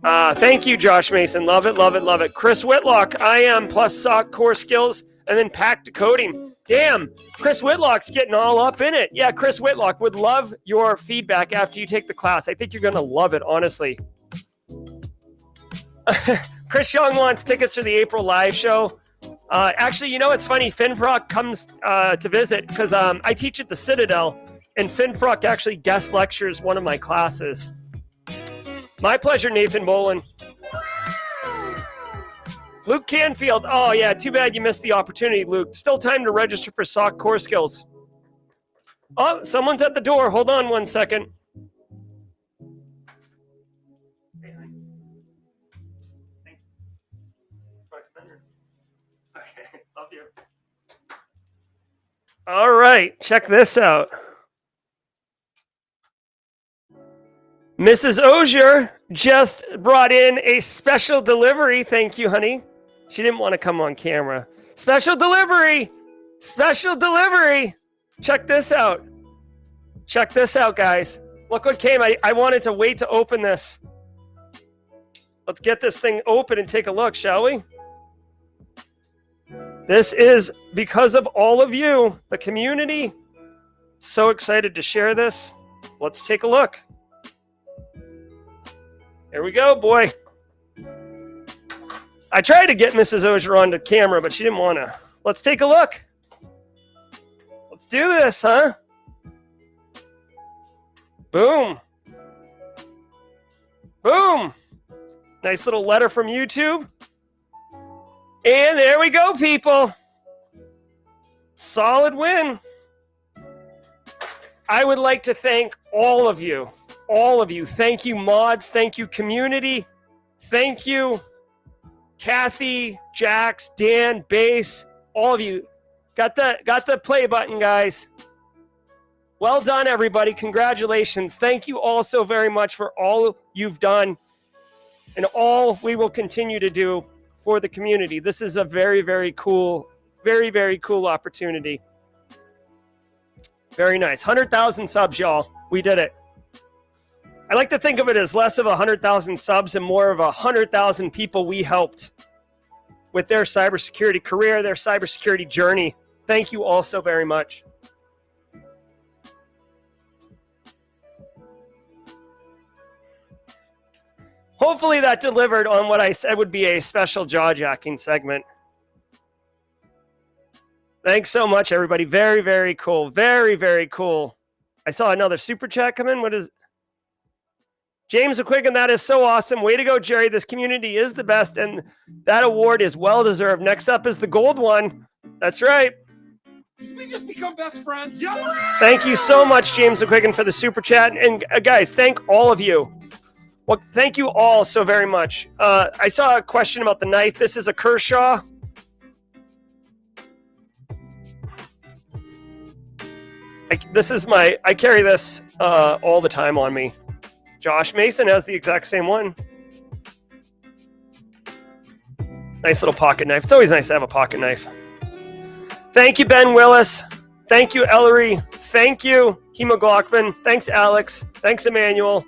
Thank you, Josh Mason. Love it, love it, love it. Chris Whitlock, IAM plus SOC core skills, and then pack decoding. Damn, Chris Whitlock's getting all up in it. Yeah, Chris Whitlock, would love your feedback after you take the class. I think you're going to love it, honestly. Chris Young wants tickets for the April live show. Actually, you know, it's funny. Finfrock comes to visit because I teach at the Citadel, and Finfrock actually guest lectures one of my classes. My pleasure, Nathan Bolin. Luke Canfield. Oh, yeah, too bad you missed the opportunity, Luke. Still time to register for SOC core skills. Oh, someone's at the door. Hold on one second. Okay, love you. All right, check this out. Mrs. Auger just brought in a special delivery. Thank you, honey. She didn't want to come on camera. Special delivery. Special delivery. Check this out. Check this out, guys. Look what came. I wanted to wait to open this. Let's get this thing open and take a look, shall we? This is because of all of you, the community. So excited to share this. Let's take a look. Here we go, boy. I tried to get Mrs. Auger onto camera, but she didn't want to. Let's take a look. Let's do this, huh? Boom. Boom. Nice little letter from YouTube. And there we go, people. Solid win. I would like to thank all of you. All of you. Thank you, mods. Thank you, community. Thank you, Kathy, Jax, Dan, Base, all of you. Got the play button, guys. Well done, everybody. Congratulations. Thank you all so very much for all you've done and all we will continue to do for the community. This is a very, very cool opportunity. Very nice. 100,000 subs, y'all. We did it. I like to think of it as less of 100,000 subs and more of 100,000 people we helped with their cybersecurity career, their cybersecurity journey. Thank you all so very much. Hopefully that delivered on what I said would be a special jaw-jacking segment. Thanks so much, everybody. Very, very cool. Very, very cool. I saw another super chat come in. What is... James McQuiggan, that is so awesome. Way to go, Jerry. This community is the best, and that award is well-deserved. Next up is the gold one. That's right. Did we just become best friends? Yep. Thank you so much, James McQuiggan, for the super chat. And guys, thank all of you. Well, thank you all so very much. I saw a question about the knife. This is a Kershaw. I carry this all the time on me. Josh Mason has the exact same one. Nice little pocket knife. It's always nice to have a pocket knife. Thank you, Ben Willis. Thank you, Ellery. Thank you, Hemoglobin. Thanks, Alex. Thanks, Emmanuel.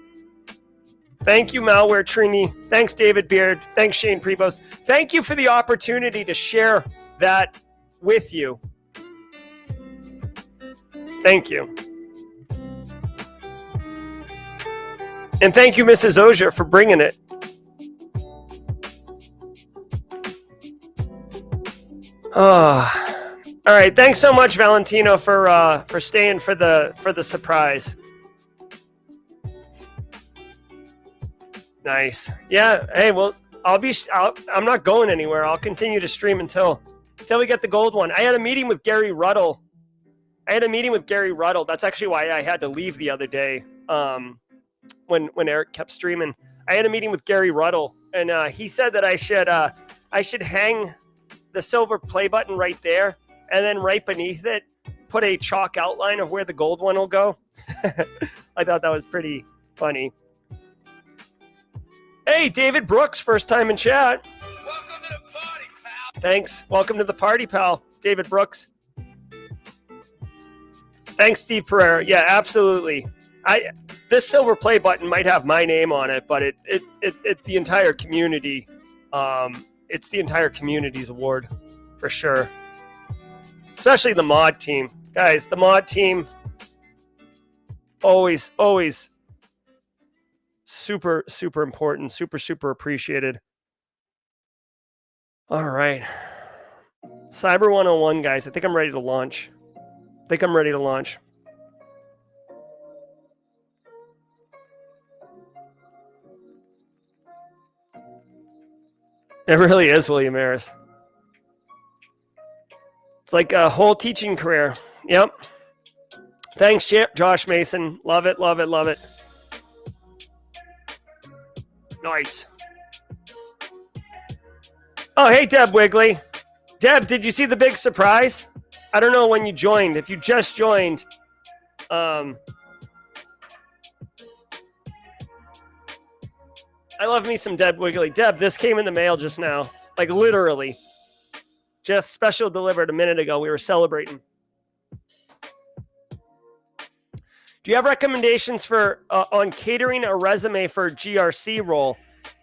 Thank you, Malware Trini. Thanks, David Beard. Thanks, Shane Prevost. Thank you for the opportunity to share that with you. Thank you. And thank you, Mrs. Auger, for bringing it. Oh. All right. Thanks so much, Valentino, for staying for the surprise. Nice. Yeah. Hey, well, I'm not going anywhere. I'll continue to stream until we get the gold one. I had a meeting with Gary Ruddle. That's actually why I had to leave the other day. When Eric kept streaming, I had a meeting with Gary Ruddle, and he said that I should hang the silver play button right there, and then right beneath it, put a chalk outline of where the gold one will go. I thought that was pretty funny. Hey, David Brooks, first time in chat. Welcome to the party, pal. Thanks. Welcome to the party, pal. David Brooks. Thanks, Steve Pereira. Yeah, absolutely. This silver play button might have my name on it, but it the entire community. It's the entire community's award for sure. Especially the mod team, guys. The mod team always super important, super appreciated. All right, Cyber 101, guys. I think I'm ready to launch. It really is, William Harris. It's like a whole teaching career. Yep. Thanks, Josh Mason. Love it, love it, love it. Nice. Oh, hey, Deb Wigley. Deb, did you see the big surprise? I don't know when you joined. If you just joined, I love me some Deb Wigley. Deb, this came in the mail just now. Like literally. Just special delivered a minute ago. We were celebrating. Do you have recommendations for on catering a resume for a GRC role?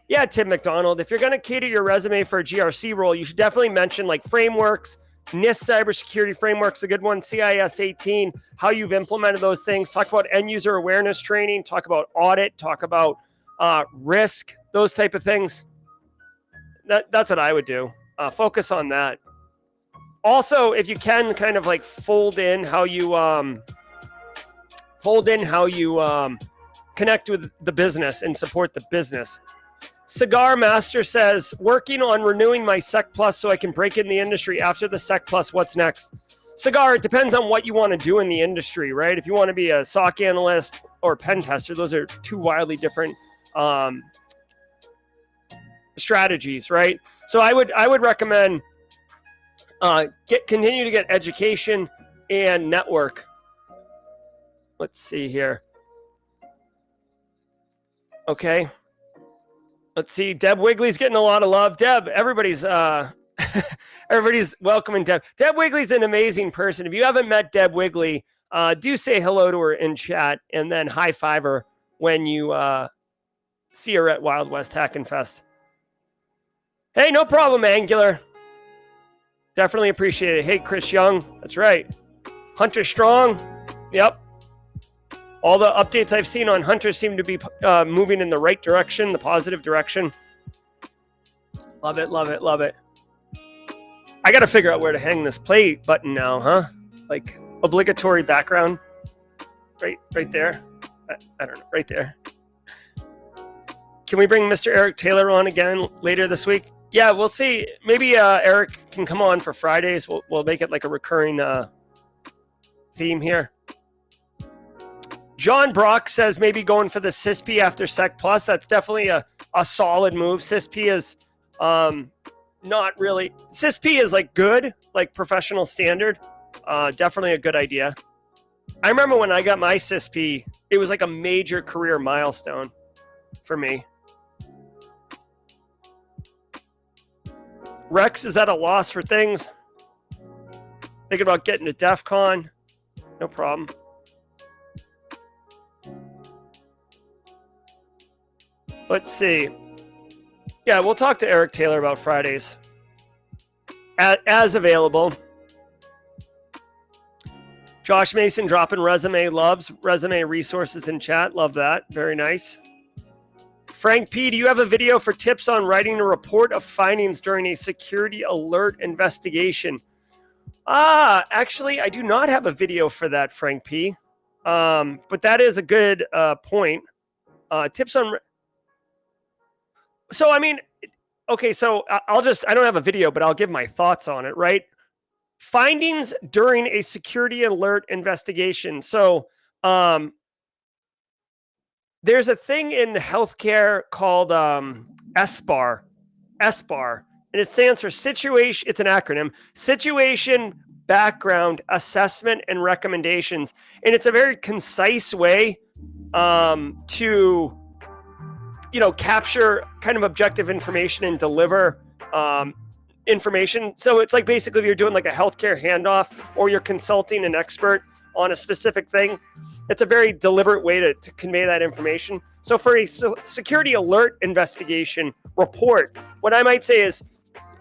Yeah, Tim McDonald. If you're going to cater your resume for a GRC role, you should definitely mention like frameworks. NIST cybersecurity framework's a good one. CIS 18, how you've implemented those things. Talk about end user awareness training. Talk about audit. Talk about risk. Those type of things. That's what I would do. Focus on that. Also, if you can, kind of like fold in how you connect with the business and support the business. Cigar Master says, working on renewing my Sec Plus so I can break in the industry after the Sec Plus. What's next? Cigar, it depends on what you want to do in the industry, right? If you want to be a SOC analyst or pen tester, those are two wildly different strategies, right? So I would recommend continue to get education and network. Let's see here. Okay. Let's see. Deb Wigley's getting a lot of love. Deb, everybody's welcoming Deb. Deb Wigley's an amazing person. If you haven't met Deb Wigley, do say hello to her in chat and then high five her when you see her at Wild West Hackin' Fest. Hey, no problem, Angular. Definitely appreciate it. Hey, Chris Young. That's right. Hunter Strong. Yep. All the updates I've seen on Hunter seem to be moving in the right direction, the positive direction. Love it, love it, love it. I got to figure out where to hang this play button now, huh? Like obligatory background. Right there. I don't know. Right there. Can we bring Mr. Eric Taylor on again later this week? Yeah, we'll see. Maybe Eric can come on for Fridays. We'll make it like a recurring theme here. John Brock says maybe going for the CISP after Sec Plus. That's definitely a solid move. CISP is not really. CISP is like good, like professional standard. Definitely a good idea. I remember when I got my CISP, it was like a major career milestone for me. Rex is at a loss for things. Thinking about getting to DEF CON. No problem. Let's see. Yeah, we'll talk to Eric Taylor about Fridays. As available. Josh Mason dropping resume loves. Resume resources in chat. Love that. Very nice. Frank P., do you have a video for tips on writing a report of findings during a security alert investigation? Actually, I do not have a video for that, Frank P. But that is a good point. Tips on... So, I mean, okay, so I don't have a video, but I'll give my thoughts on it, right? Findings during a security alert investigation. So, there's a thing in healthcare called SBAR, and it stands for situation. It's an acronym: Situation, Background, Assessment, and Recommendations. And it's a very concise way to, capture kind of objective information and deliver information. So it's like basically if you're doing like a healthcare handoff or you're consulting an expert on a specific thing, it's a very deliberate way to convey that information. So for a security alert investigation report, what I might say is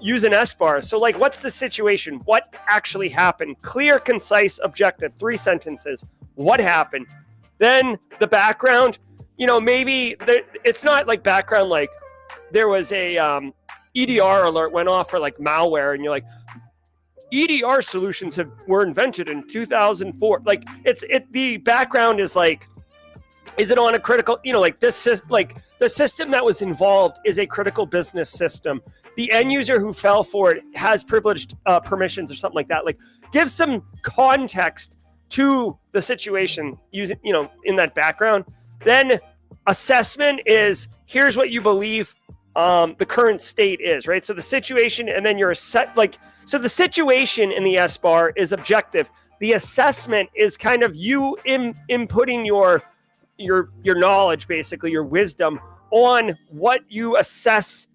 use an SBAR. So like, what's the situation? What actually happened? Clear, concise, objective, 3 sentences. What happened? Then the background, maybe it's not like background, like there was a EDR alert went off for like malware, and you're like, EDR solutions were invented in 2004. Like the background is like, is it on a critical, like this is like the system that was involved is a critical business system. The end user who fell for it has privileged permissions or something like that. Like, give some context to the situation using, in that background. Then assessment is, here's what you believe the current state is, right? So the situation, and then you're so the situation in the S-bar is objective. The assessment is kind of you inputting your knowledge, basically your wisdom on what you assess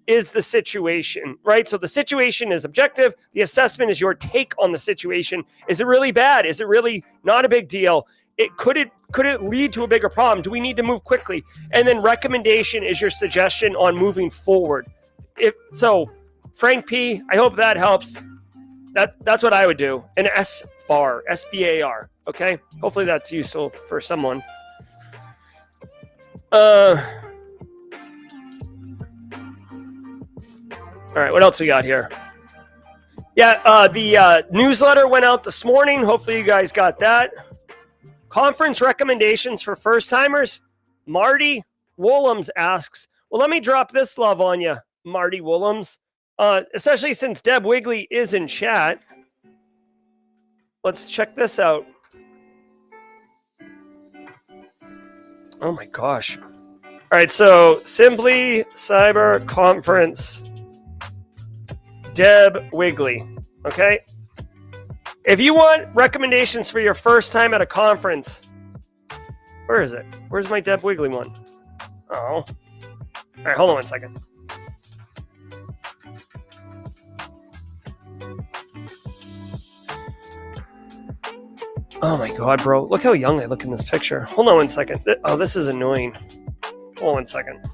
is the situation, right? So the situation is objective. The assessment is your take on the situation. Is it really bad? Is it really not a big deal? Could it lead to a bigger problem? Do we need to move quickly? And then recommendation is your suggestion on moving forward. Frank P, I hope that helps. That's what I would do. An S-bar, S-B-A-R, okay? Hopefully that's useful for someone. All right, what else we got here? Yeah, the newsletter went out this morning. Hopefully you guys got that. Conference recommendations for first-timers. Marty Woolhams asks, well, let me drop this love on you, Marty Woolhams. Especially since Deb Wigley is in chat. Let's check this out. Oh my gosh. All right, so Simply Cyber Conference, Deb Wigley, okay? If you want recommendations for your first time at a conference, where is it? Where's my Deb Wigley one? Oh. All right, hold on one second. Oh my God, bro. Look how young I look in this picture. Hold on one second. Oh, this is annoying. Hold on one second.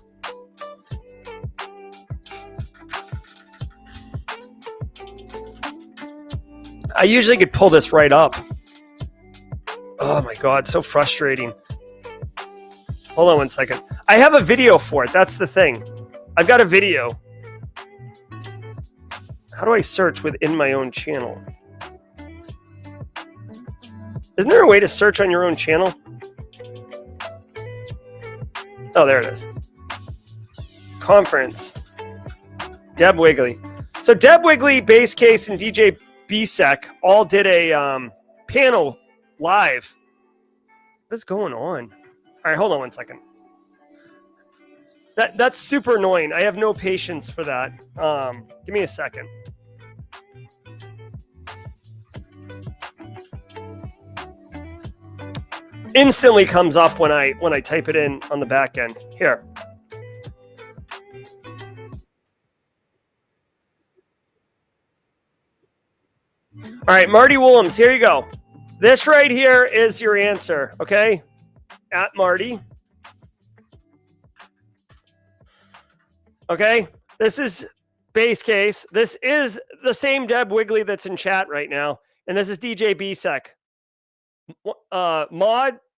I usually could pull this right up. Oh my God, so frustrating. Hold on one second. I have a video for it. That's the thing. I've got a video. How do I search within my own channel? Isn't there a way to search on your own channel? Oh, there it is. Conference. Deb Wigley. So Deb Wigley, Base Case, and DJ BSEC all did a panel live. What's going on? All right, hold on one second. That's super annoying. I have no patience for that. Give me a second. Instantly comes up when I type it in on the back end. Here. All right, Marty Woolhams, here you go. This right here is your answer, okay? At Marty. Okay, this is Base Case. This is the same Deb Wigley that's in chat right now. And this is DJ BSEC.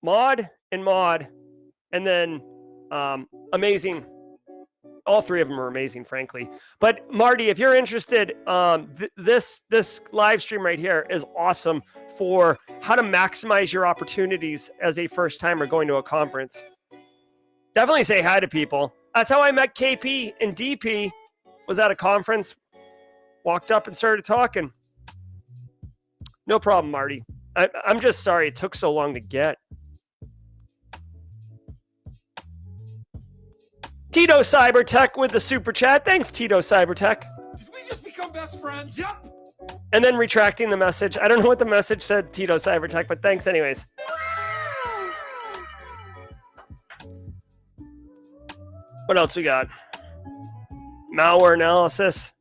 Mod, and then amazing. All three of them are amazing, frankly. But Marty, if you're interested, this live stream right here is awesome for how to maximize your opportunities as a first timer going to a conference. Definitely say hi to people. That's how I met KP and DP. Was at a conference, walked up and started talking. No problem, Marty. I'm just sorry it took so long to get. Tito Cybertech with the super chat. Thanks, Tito Cybertech. Did we just become best friends? Yep. And then retracting the message. I don't know what the message said, Tito Cybertech, but thanks anyways. What else we got? Malware analysis.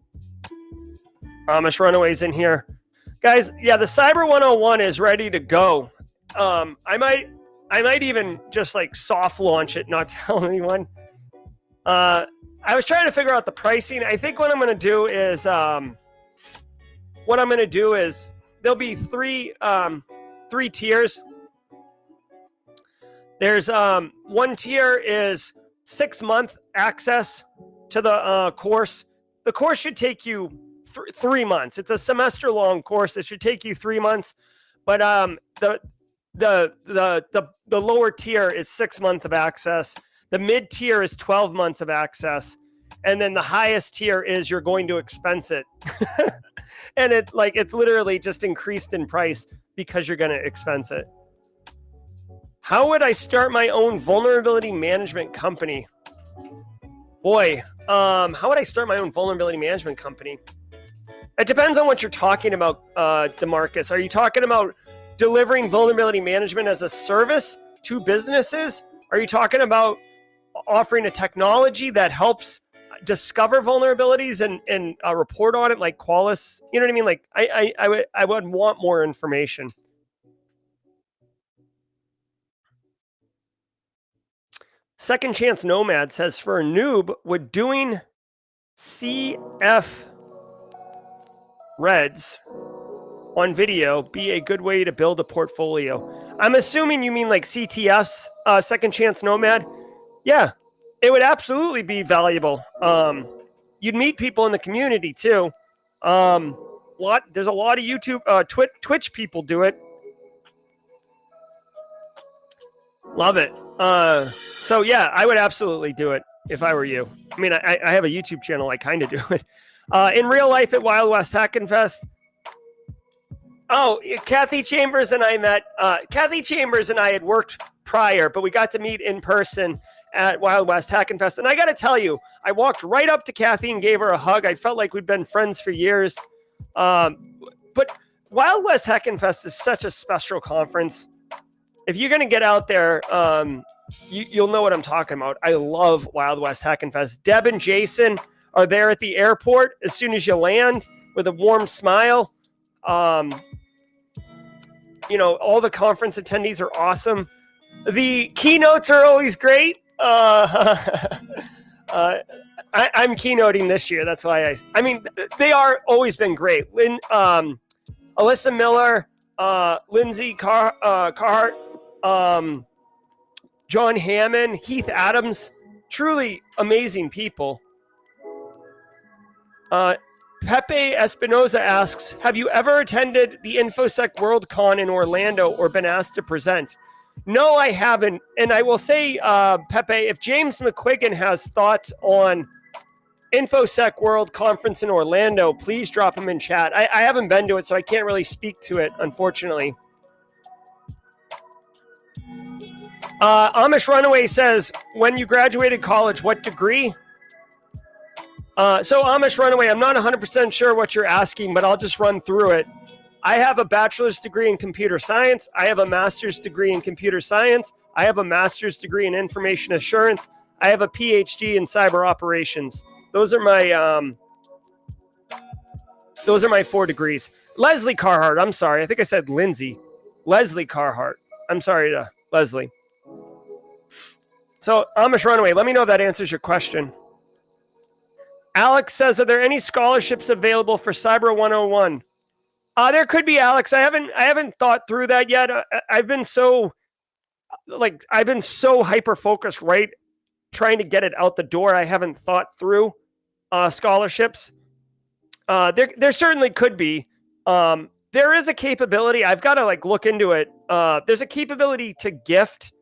Amish Runaways in here. Guys, yeah, the Cyber 101 is ready to go. I might even just like soft launch it, not tell anyone. I was trying to figure out the pricing. I think what I'm going to do is there'll be three tiers. There's one tier is 6-month access to the course. The course should take you 3 months. It's a semester long course. It should take you 3 months. But the lower tier is 6 months of access. The mid tier is 12 months of access. And then the highest tier is you're going to expense it. And it's literally just increased in price because you're going to expense it. How would I start my own vulnerability management company? Boy, how would I start my own vulnerability management company? It depends on what you're talking about, DeMarcus. Are you talking about delivering vulnerability management as a service to businesses? Are you talking about offering a technology that helps discover vulnerabilities and report on it, like Qualys? You know what I mean? Like I would want more information. Second Chance Nomad says, for a noob, would doing CF Reds on video be a good way to build a portfolio? I'm assuming you mean like CTFs, Second Chance Nomad. Yeah, it would absolutely be valuable. You'd meet people in the community too. There's a lot of YouTube, Twitch people do it. Love it. So yeah, I would absolutely do it if I were you. I mean, I have a YouTube channel. I kind of do it. In real life at Wild West Hackin' Fest. Oh, Kathy Chambers and I met. Kathy Chambers and I had worked prior, but we got to meet in person at Wild West Hackin' Fest. And I got to tell you, I walked right up to Kathy and gave her a hug. I felt like we'd been friends for years. But Wild West Hackin' Fest is such a special conference. If you're going to get out there, you'll know what I'm talking about. I love Wild West Hackin' Fest. Deb and Jason are there at the airport as soon as you land with a warm smile. All the conference attendees are awesome. The keynotes are always great. I'm keynoting this year. That's why they are always been great. Alyssa Miller, Lindsay Carhart, John Hammond, Heath Adams, truly amazing people. Pepe Espinoza asks, have you ever attended the InfoSec WorldCon in Orlando or been asked to present? No, I haven't. And I will say, Pepe, if James McQuiggan has thoughts on InfoSec World Conference in Orlando, please drop them in chat. I haven't been to it, so I can't really speak to it, unfortunately. Amish Runaway says, when you graduated college, what degree? So Amish Runaway, I'm not 100% sure what you're asking, but I'll just run through it. I have a bachelor's degree in computer science. I have a master's degree in computer science. I have a master's degree in information assurance. I have a PhD in cyber operations. Those are my 4 degrees. Leslie Carhart, I'm sorry. I think I said Lindsay. Leslie Carhart. I'm sorry to Leslie. So Amish Runaway, let me know if that answers your question. Alex says, are there any scholarships available for Cyber 101? There could be, Alex. I haven't thought through that yet. I've been so hyper focused, right? Trying to get it out the door. I haven't thought through scholarships. There certainly could be. There is a capability. I've got to look into it. There's a capability to gift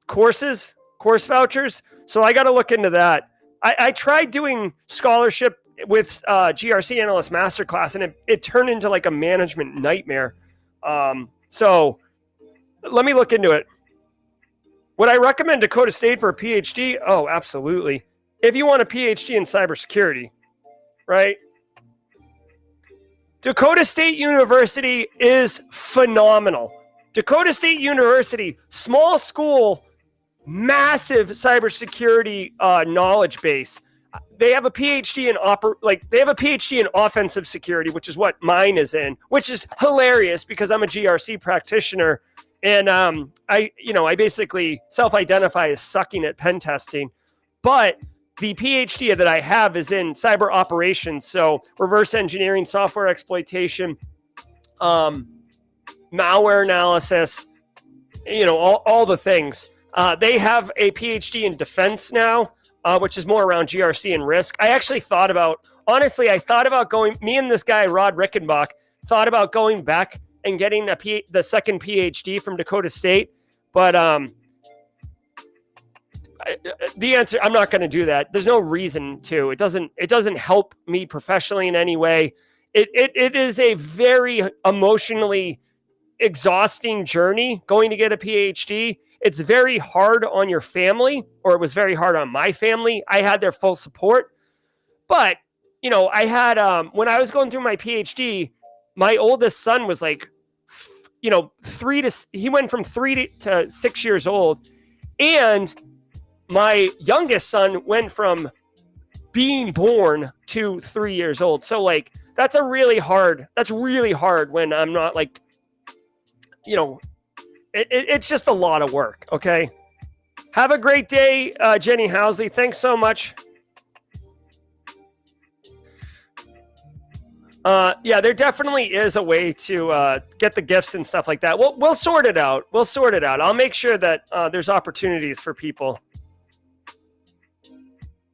course vouchers. So I got to look into that. I tried doing scholarship with GRC Analyst Masterclass, and it turned into a management nightmare. So let me look into it. Would I recommend Dakota State for a PhD? Oh, absolutely. If you want a PhD in cybersecurity, right? Dakota State University is phenomenal. Dakota State University, small school, massive cybersecurity knowledge base. They have a PhD in offensive security, which is what mine is in, which is hilarious because I'm a GRC practitioner, and I basically self-identify as sucking at pen testing. But the PhD that I have is in cyber operations, so reverse engineering, software exploitation, malware analysis, all the things. They have a PhD in defense now, which is more around GRC and risk. I actually thought about going, me and this guy, Rod Rickenbach, thought about going back and getting the second PhD from Dakota State. But the answer, I'm not going to do that. There's no reason to. It doesn't help me professionally in any way. It is a very emotionally exhausting journey going to get a PhD. It's very hard on your family, or it was very hard on my family. I had their full support, but I had when I was going through my PhD, my oldest son was like, he went from 3 to 6 years old, and my youngest son went from being born to 3 years old. So like, that's really hard when I'm not like, it's just a lot of work. Okay. Have a great day, Jenny Housley. Thanks so much. Yeah, there definitely is a way to get the gifts and stuff like that. We'll sort it out. I'll make sure that there's opportunities for people.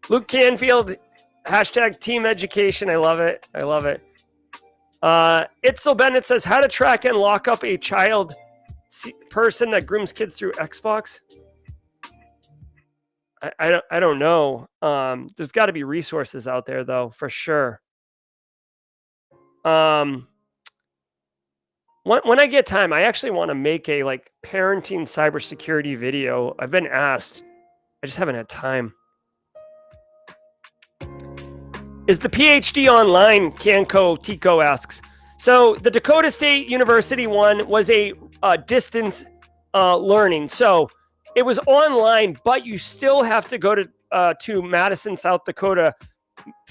Luke Canfield, hashtag team education. I love it. Itzel Bennett says, how to track and lock up a child person that grooms kids through Xbox. I don't know. There's got to be resources out there though, for sure. When I get time, I actually want to make a like parenting cybersecurity video. I've been asked. I just haven't had time. Is the PhD online? Canco Tico asks. So the Dakota State University one was a distance learning. So it was online, but you still have to go to Madison, South Dakota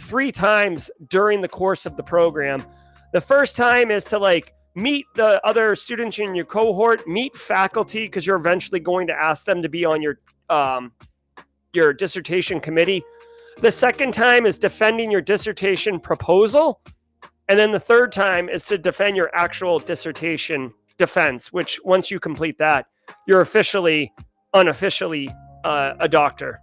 3 times during the course of the program. The first time is to like meet the other students in your cohort, meet faculty, because you're eventually going to ask them to be on your dissertation committee. The second time is defending your dissertation proposal. And then the third time is to defend your actual dissertation defense, which once you complete that, you're unofficially a doctor.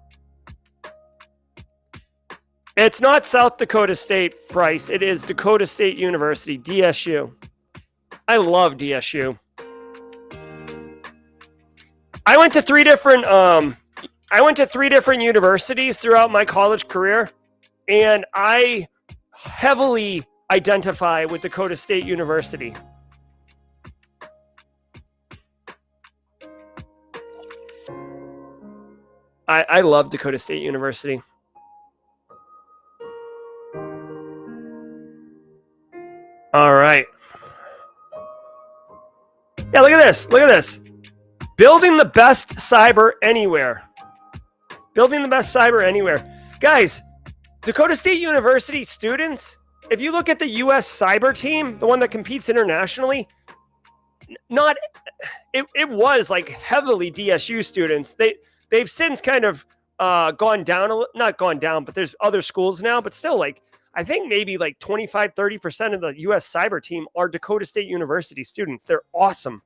It's not South Dakota State, Bryce. It is Dakota State University, DSU. I love DSU. I went to three different universities throughout my college career, and I heavily identify with Dakota State University. I love Dakota State University. All right. Yeah, look at this. Building the best cyber anywhere. Guys, Dakota State University students, if you look at the US cyber team, the one that competes internationally, it was like heavily DSU students. They've since kind of gone down, not gone down, but there's other schools now, but still like, I think maybe like 25-30% of the US cyber team are Dakota State University students. They're awesome.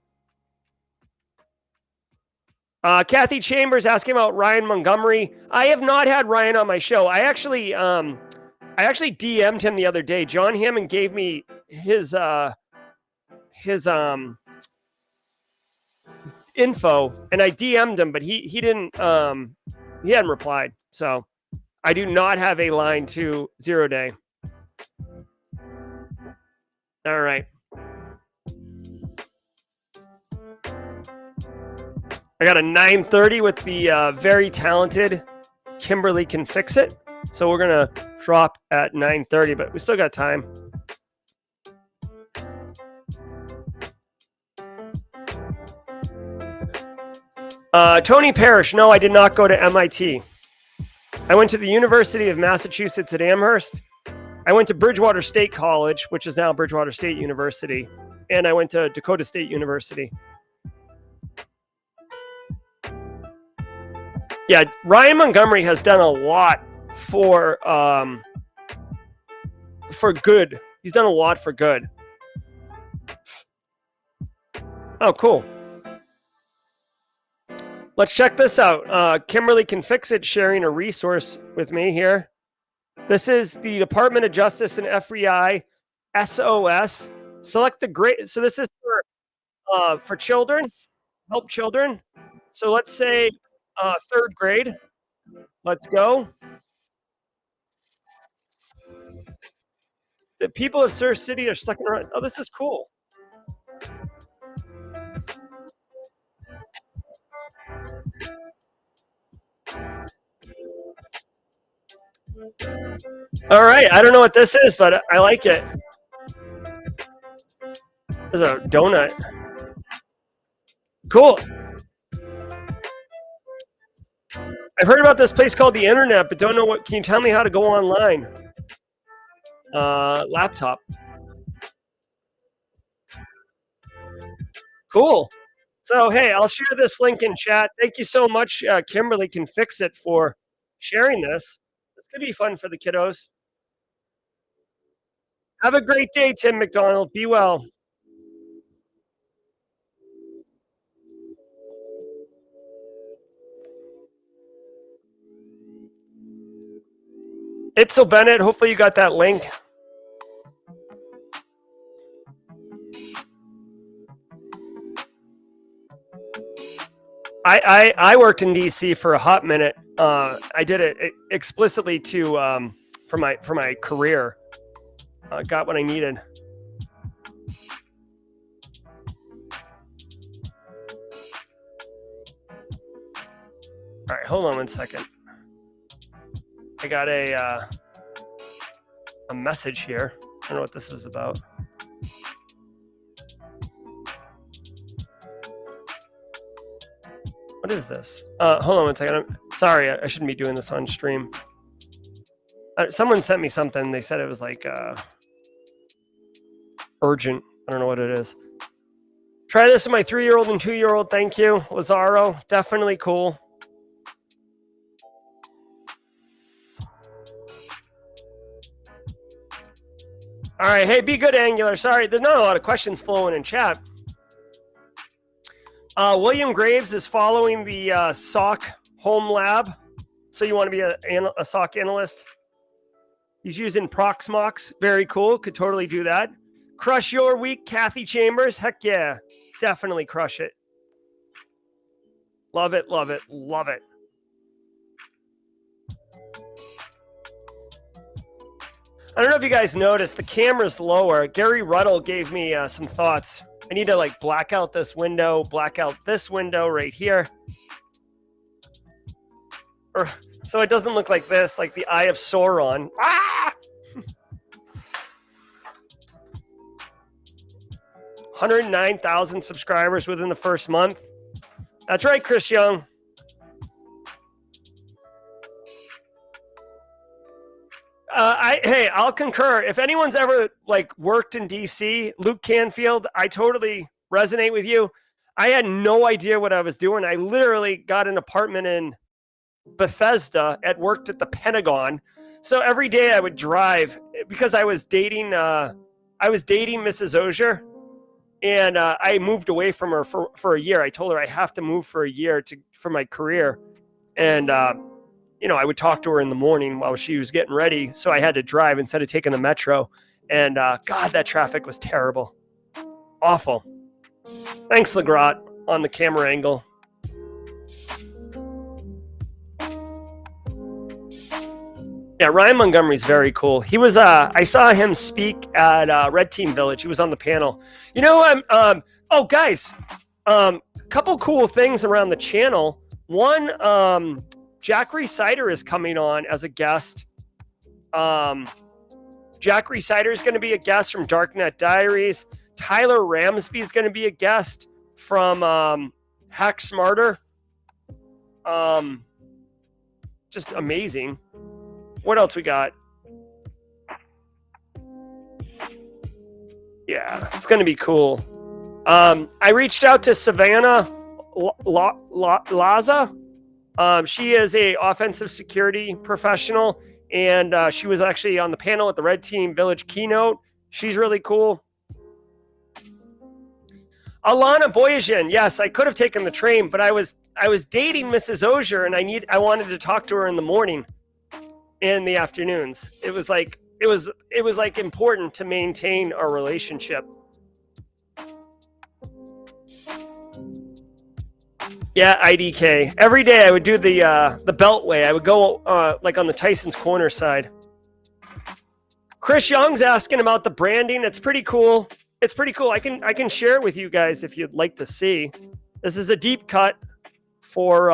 Kathy Chambers asking about Ryan Montgomery. I have not had Ryan on my show. I actually DM'd him the other day. John Hammond gave me his info, and I DM'd him, but he hadn't replied. So I do not have a line to Zero Day. All right. I got a 9:30 with the very talented Kimberly Can Fix It. So we're going to drop at 9:30, but we still got time. Tony Parrish. No, I did not go to MIT. I went to the University of Massachusetts at Amherst. I went to Bridgewater State College, which is now Bridgewater State University. And I went to Dakota State University. Yeah, Ryan Montgomery has done a lot for good. He's done a lot for good. Oh, cool. Let's check this out. Kimberly Can Fix It sharing a resource with me here. This is the Department of Justice and FBI SOS. Select the grade. So this is for children, help children. So let's say 3rd grade. Let's go. The people of Surf City are stuck in around. Oh, this is cool. All right. I don't know what this is, but I like it. There's a donut. Cool. I've heard about this place called the Internet, but don't know what. Can you tell me how to go online? Laptop. Cool. So, hey, I'll share this link in chat. Thank you so much. Kimberly can fix it for sharing this. This could be fun for the kiddos. Have a great day, Tim McDonald. Be well. Itzel Bennett, hopefully you got that link. I worked in DC for a hot minute. I did it explicitly to for my career. Got what I needed. All right, hold on one second. I got a message here. I don't know what this is about. What is this? Hold on one second. I'm sorry, I shouldn't be doing this on stream. Someone sent me something. They said it was like urgent. I don't know what it is. Try this with my 3-year-old and 2-year-old. Thank you, Lazaro. Definitely cool. All right. Hey, be good, Angular. Sorry, there's not a lot of questions flowing in chat. William Graves is following the SOC home lab. So you want to be a SOC analyst? He's using Proxmox. Very cool. Could totally do that. Crush your week, Kathy Chambers. Heck yeah. Definitely crush it. Love it, love it, love it. I don't know if you guys noticed, the camera's lower. Gary Ruddle gave me some thoughts. I need to like black out this window right here. So it doesn't look like this, like the Eye of Sauron. Ah! 109,000 subscribers within the first month. That's right, Chris Young. Hey, I'll concur. If anyone's ever like worked in DC, Luke Canfield, I totally resonate with you. I had no idea what I was doing. I literally got an apartment in Bethesda worked at the Pentagon. So every day I would drive because I was dating Mrs. Auger, and I moved away from her for a year. I told her I have to move for a year for my career. And I would talk to her in the morning while she was getting ready. So I had to drive instead of taking the metro. And God, that traffic was terrible. Awful. Thanks, Legrat, on the camera angle. Yeah, Ryan Montgomery's very cool. He was, I saw him speak at Red Team Village. He was on the panel. You know, oh, guys, couple cool things around the channel. One, Jack Resider is coming on as a guest. Jack Resider is going to be a guest from Darknet Diaries. Tyler Ramsby is going to be a guest from Hack Smarter. Just amazing. What else we got? Yeah, it's going to be cool. I reached out to Savannah Laza. She is a offensive security professional, and she was actually on the panel at the Red Team Village keynote. She's really cool. Alana Boyajian. Yes, I could have taken the train, but I was dating Mrs. Auger, and I wanted to talk to her in the morning. In the afternoons. It was like important to maintain our relationship. Yeah, IDK. Every day I would do the Beltway. I would go like on the Tyson's Corner side. Chris Young's asking about the branding. It's pretty cool. It's pretty cool. I can share it with you guys if you'd like to see. This is a deep cut for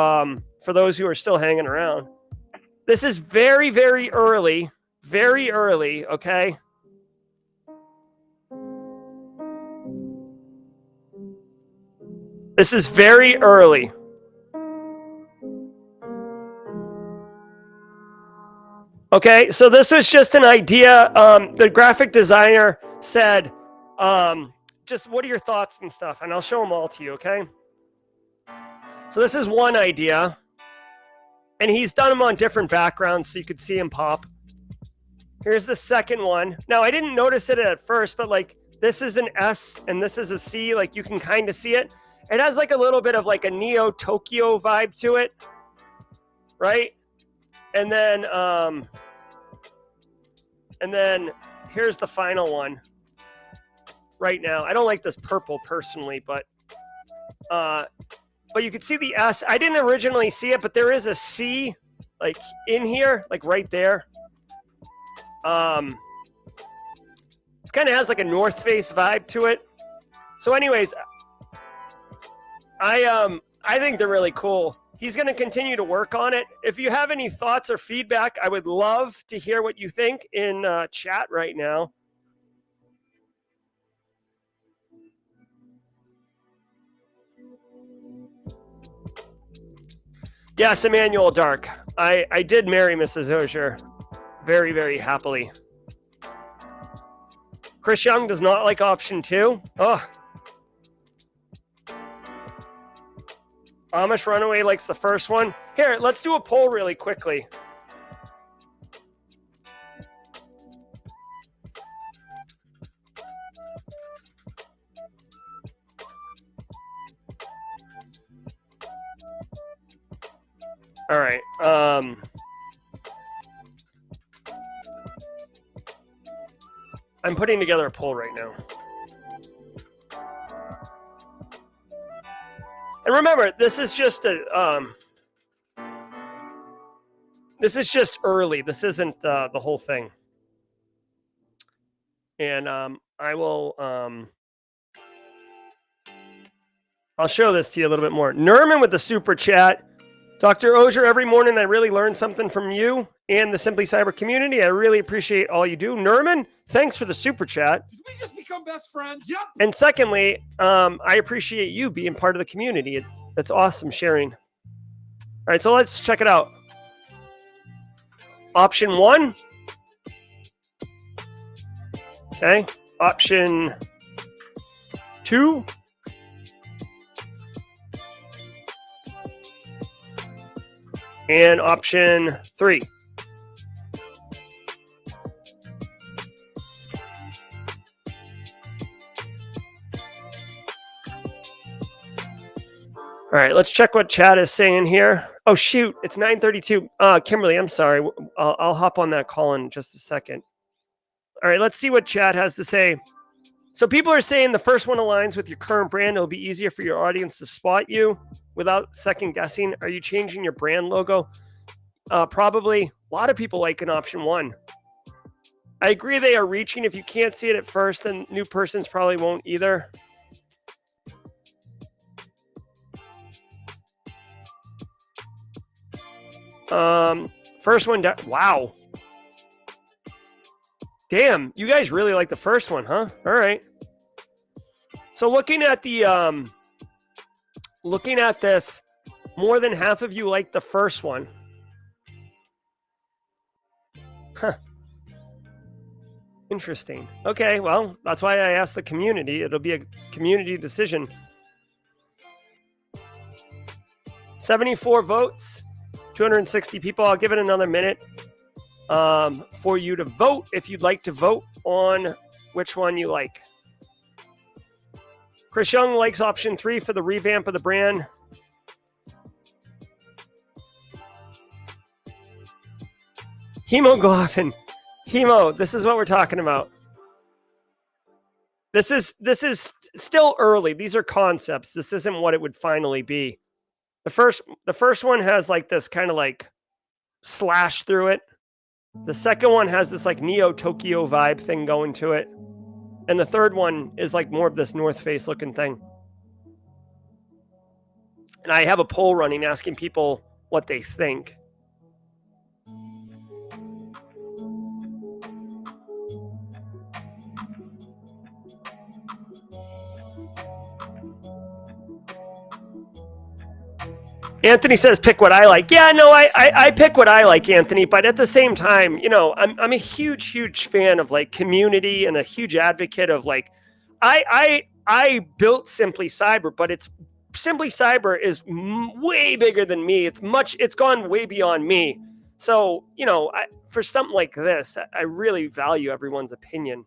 those who are still hanging around. This is very, very early. Very early, okay? This is very early. Okay, so this was just an idea. The graphic designer said, just what are your thoughts and stuff? And I'll show them all to you, okay? So this is one idea. And he's done them on different backgrounds so you could see him pop. Here's the second one. Now, I didn't notice it at first, but like this is an S and this is a C. Like you can kind of see it. It has like a little bit of like a Neo Tokyo vibe to it, right? And then here's the final one right now. I don't like this purple personally, but you can see the S. I didn't originally see it, but there is a C like in here, like right there. This kind of has like a North Face vibe to it. So anyways, I think they're really cool. He's going to continue to work on it. If you have any thoughts or feedback, I would love to hear what you think in chat right now. Yes, Emmanuel Dark. I did marry Mrs. Auger very, very happily. Chris Young does not like option 2. Oh. Amish Runaway likes the first one. Here, let's do a poll really quickly. All right. I'm putting together a poll right now. And remember, this is just early. This isn't the whole thing. And I will I'll show this to you a little bit more. Nerman with the super chat. Dr. Auger, every morning I really learn something from you and the Simply Cyber community. I really appreciate all you do. Nerman, thanks for the super chat. Did we just become best friends? Yep. And secondly, I appreciate you being part of the community. That's awesome sharing. All right, so let's check it out. Option 1. Okay. Option 2. And option 3. All right, let's check what chat is saying here. Oh, shoot, it's 9:32. Kimberly, I'm sorry. I'll hop on that call in just a second. All right, let's see what chat has to say. So people are saying the first one aligns with your current brand. It'll be easier for your audience to spot you without second guessing. Are you changing your brand logo? Probably. A lot of people like an option 1. I agree they are reaching. If you can't see it at first, then new persons probably won't either. First one, wow. Damn, you guys really like the first one, huh? All right. So looking at this, more than half of you like the first one. Huh. Interesting. Okay, well, that's why I asked the community. It'll be a community decision. 74 votes, 260 people. I'll give it another minute for you to vote if you'd like to vote on which one you like. Chris Young likes option 3 for the revamp of the brand. Hemoglobin. Hemo, this is what we're talking about. This is still early. These are concepts. This isn't what it would finally be. The first one has like this kind of like slash through it. The second one has this like Neo Tokyo vibe thing going to it. And the third one is like more of this North Face looking thing. And I have a poll running asking people what they think. Anthony says, pick what I like. Yeah, no, I pick what I like, Anthony. But at the same time, you know, I'm a huge fan of like community and a huge advocate of like, I built Simply Cyber, but it's Simply Cyber is way bigger than me. It's gone way beyond me. So, you know, for something like this, I really value everyone's opinion.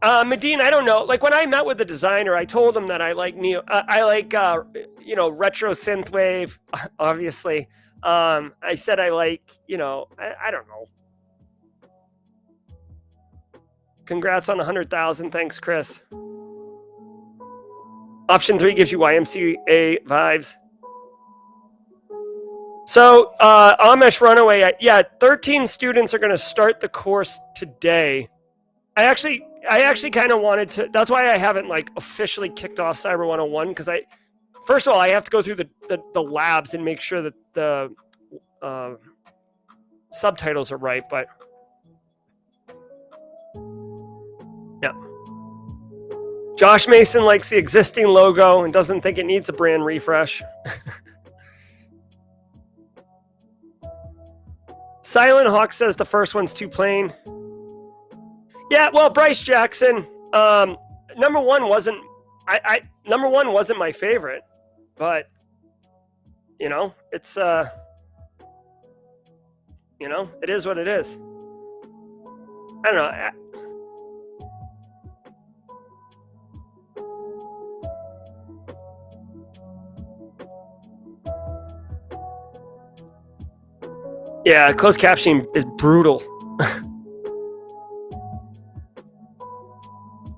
Medine, I don't know. Like when I met with the designer, I told him that I like retro synthwave. Obviously, I said I like, I don't know. Congrats on 100,000. Thanks, Chris. Option 3 gives you YMCA vibes. So Amish Runaway, 13 students are going to start the course today. I actually kind of wanted to. That's why I haven't like officially kicked off Cyber 101 because first of all, I have to go through the labs and make sure that the subtitles are right. But yeah, Josh Mason likes the existing logo and doesn't think it needs a brand refresh. Silent Hawk says the first one's too plain. Yeah, well, Bryce Jackson, number one wasn't my favorite, but it's it is what it is. I don't know. Yeah, closed captioning is brutal.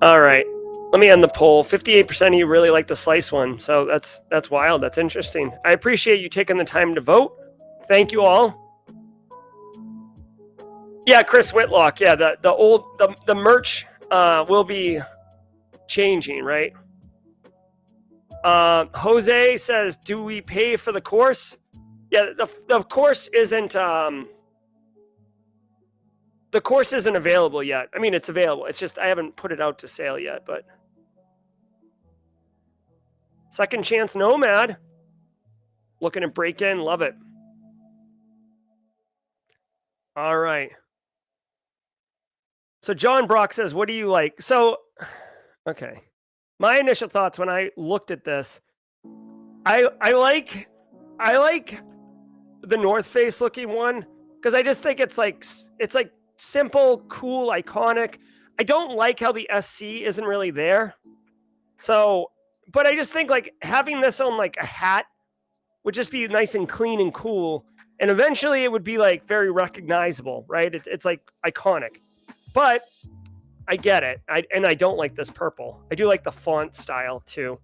All right, let me end the poll. 58% of you really like the slice one, so that's wild. That's interesting. I appreciate you taking the time to vote. Thank you all. Yeah, Chris Whitlock. Yeah, the merch will be changing, right? Jose says, "Do we pay for the course?" Yeah, the course isn't. The course isn't available yet. I mean, it's available. It's just I haven't put it out to sale yet, but Second Chance Nomad. Looking to break in. Love it. All right. So John Brock says, what do you like? So, okay. My initial thoughts when I looked at this, I like the North Face looking one because I just think it's like simple, cool, iconic. I don't like how the SC isn't really there. So, but I just think like having this on like a hat would just be nice and clean and cool. And eventually it would be like very recognizable, right? It's like iconic, but I get it. I don't like this purple. I do like the font style too.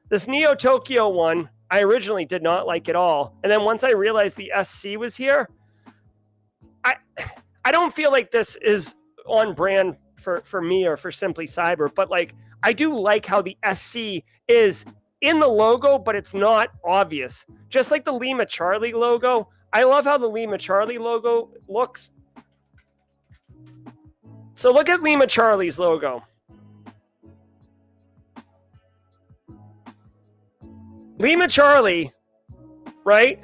This Neo Tokyo one, I originally did not like at all. And then once I realized the SC was here, I don't feel like this is on brand for me or for Simply Cyber, but like I do like how the SC is in the logo, but it's not obvious. Just like the Lima Charlie logo. I love how the Lima Charlie logo looks. So look at Lima Charlie's logo. Lima Charlie, right?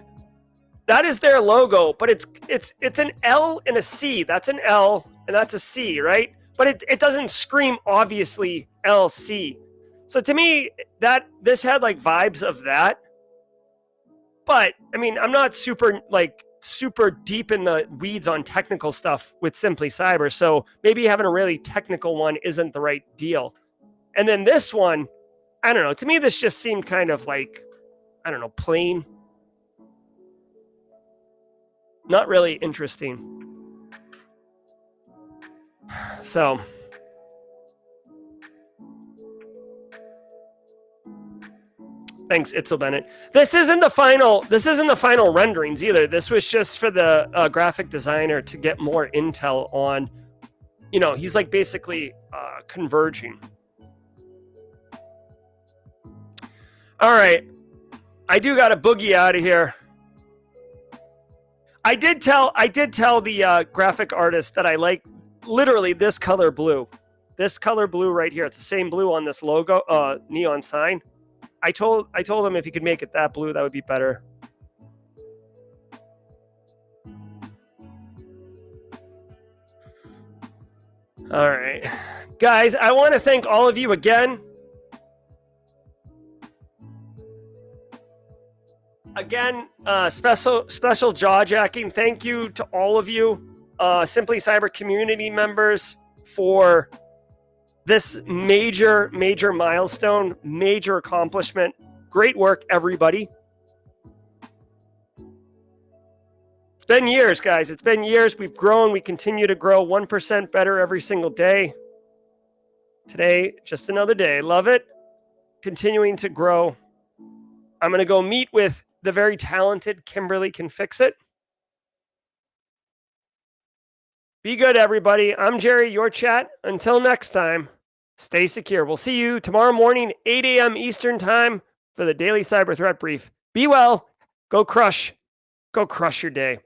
That is their logo, but it's an L and a C. That's an L and that's a C, right? But it doesn't scream obviously LC. So to me, this had like vibes of that. But I mean, I'm not super deep in the weeds on technical stuff with Simply Cyber. So maybe having a really technical one isn't the right deal. And then this one, I don't know. To me, this just seemed kind of like, I don't know, plain. Not really interesting. So Thanks, Itzel Bennett. This isn't the final renderings either. This was just for the graphic designer to get more intel on, he's like basically converging. All right. I do got to boogie out of here. I did tell the graphic artist that I like literally this color blue. This color blue right here. It's the same blue on this logo, neon sign. I told him if he could make it that blue, that would be better. All right. Guys, I want to thank all of you again. Again, special jaw jacking. Thank you to all of you, Simply Cyber community members, for this major milestone, major accomplishment. Great work, everybody. It's been years, guys. It's been years. We've grown. We continue to grow 1% better every single day. Today, just another day. Love it. Continuing to grow. I'm going to go meet with the very talented Kimberly Can Fix It. Be good, everybody. I'm Jerry, your chat. Until next time, stay secure. We'll see you tomorrow morning, 8 a.m. Eastern time for the Daily Cyber Threat Brief. Be well. Go crush your day.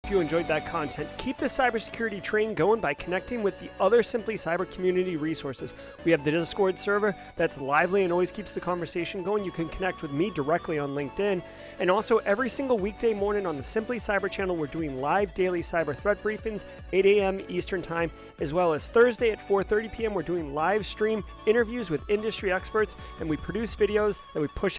If you enjoyed that content, keep the cybersecurity train going by connecting with the other Simply Cyber community resources. We have the Discord server that's lively and always keeps the conversation going. You can connect with me directly on LinkedIn. And also every single weekday morning on the Simply Cyber channel, we're doing live daily cyber threat briefings, 8 a.m. Eastern time, as well as Thursday at 4:30 p.m. We're doing live stream interviews with industry experts, and we produce videos that we push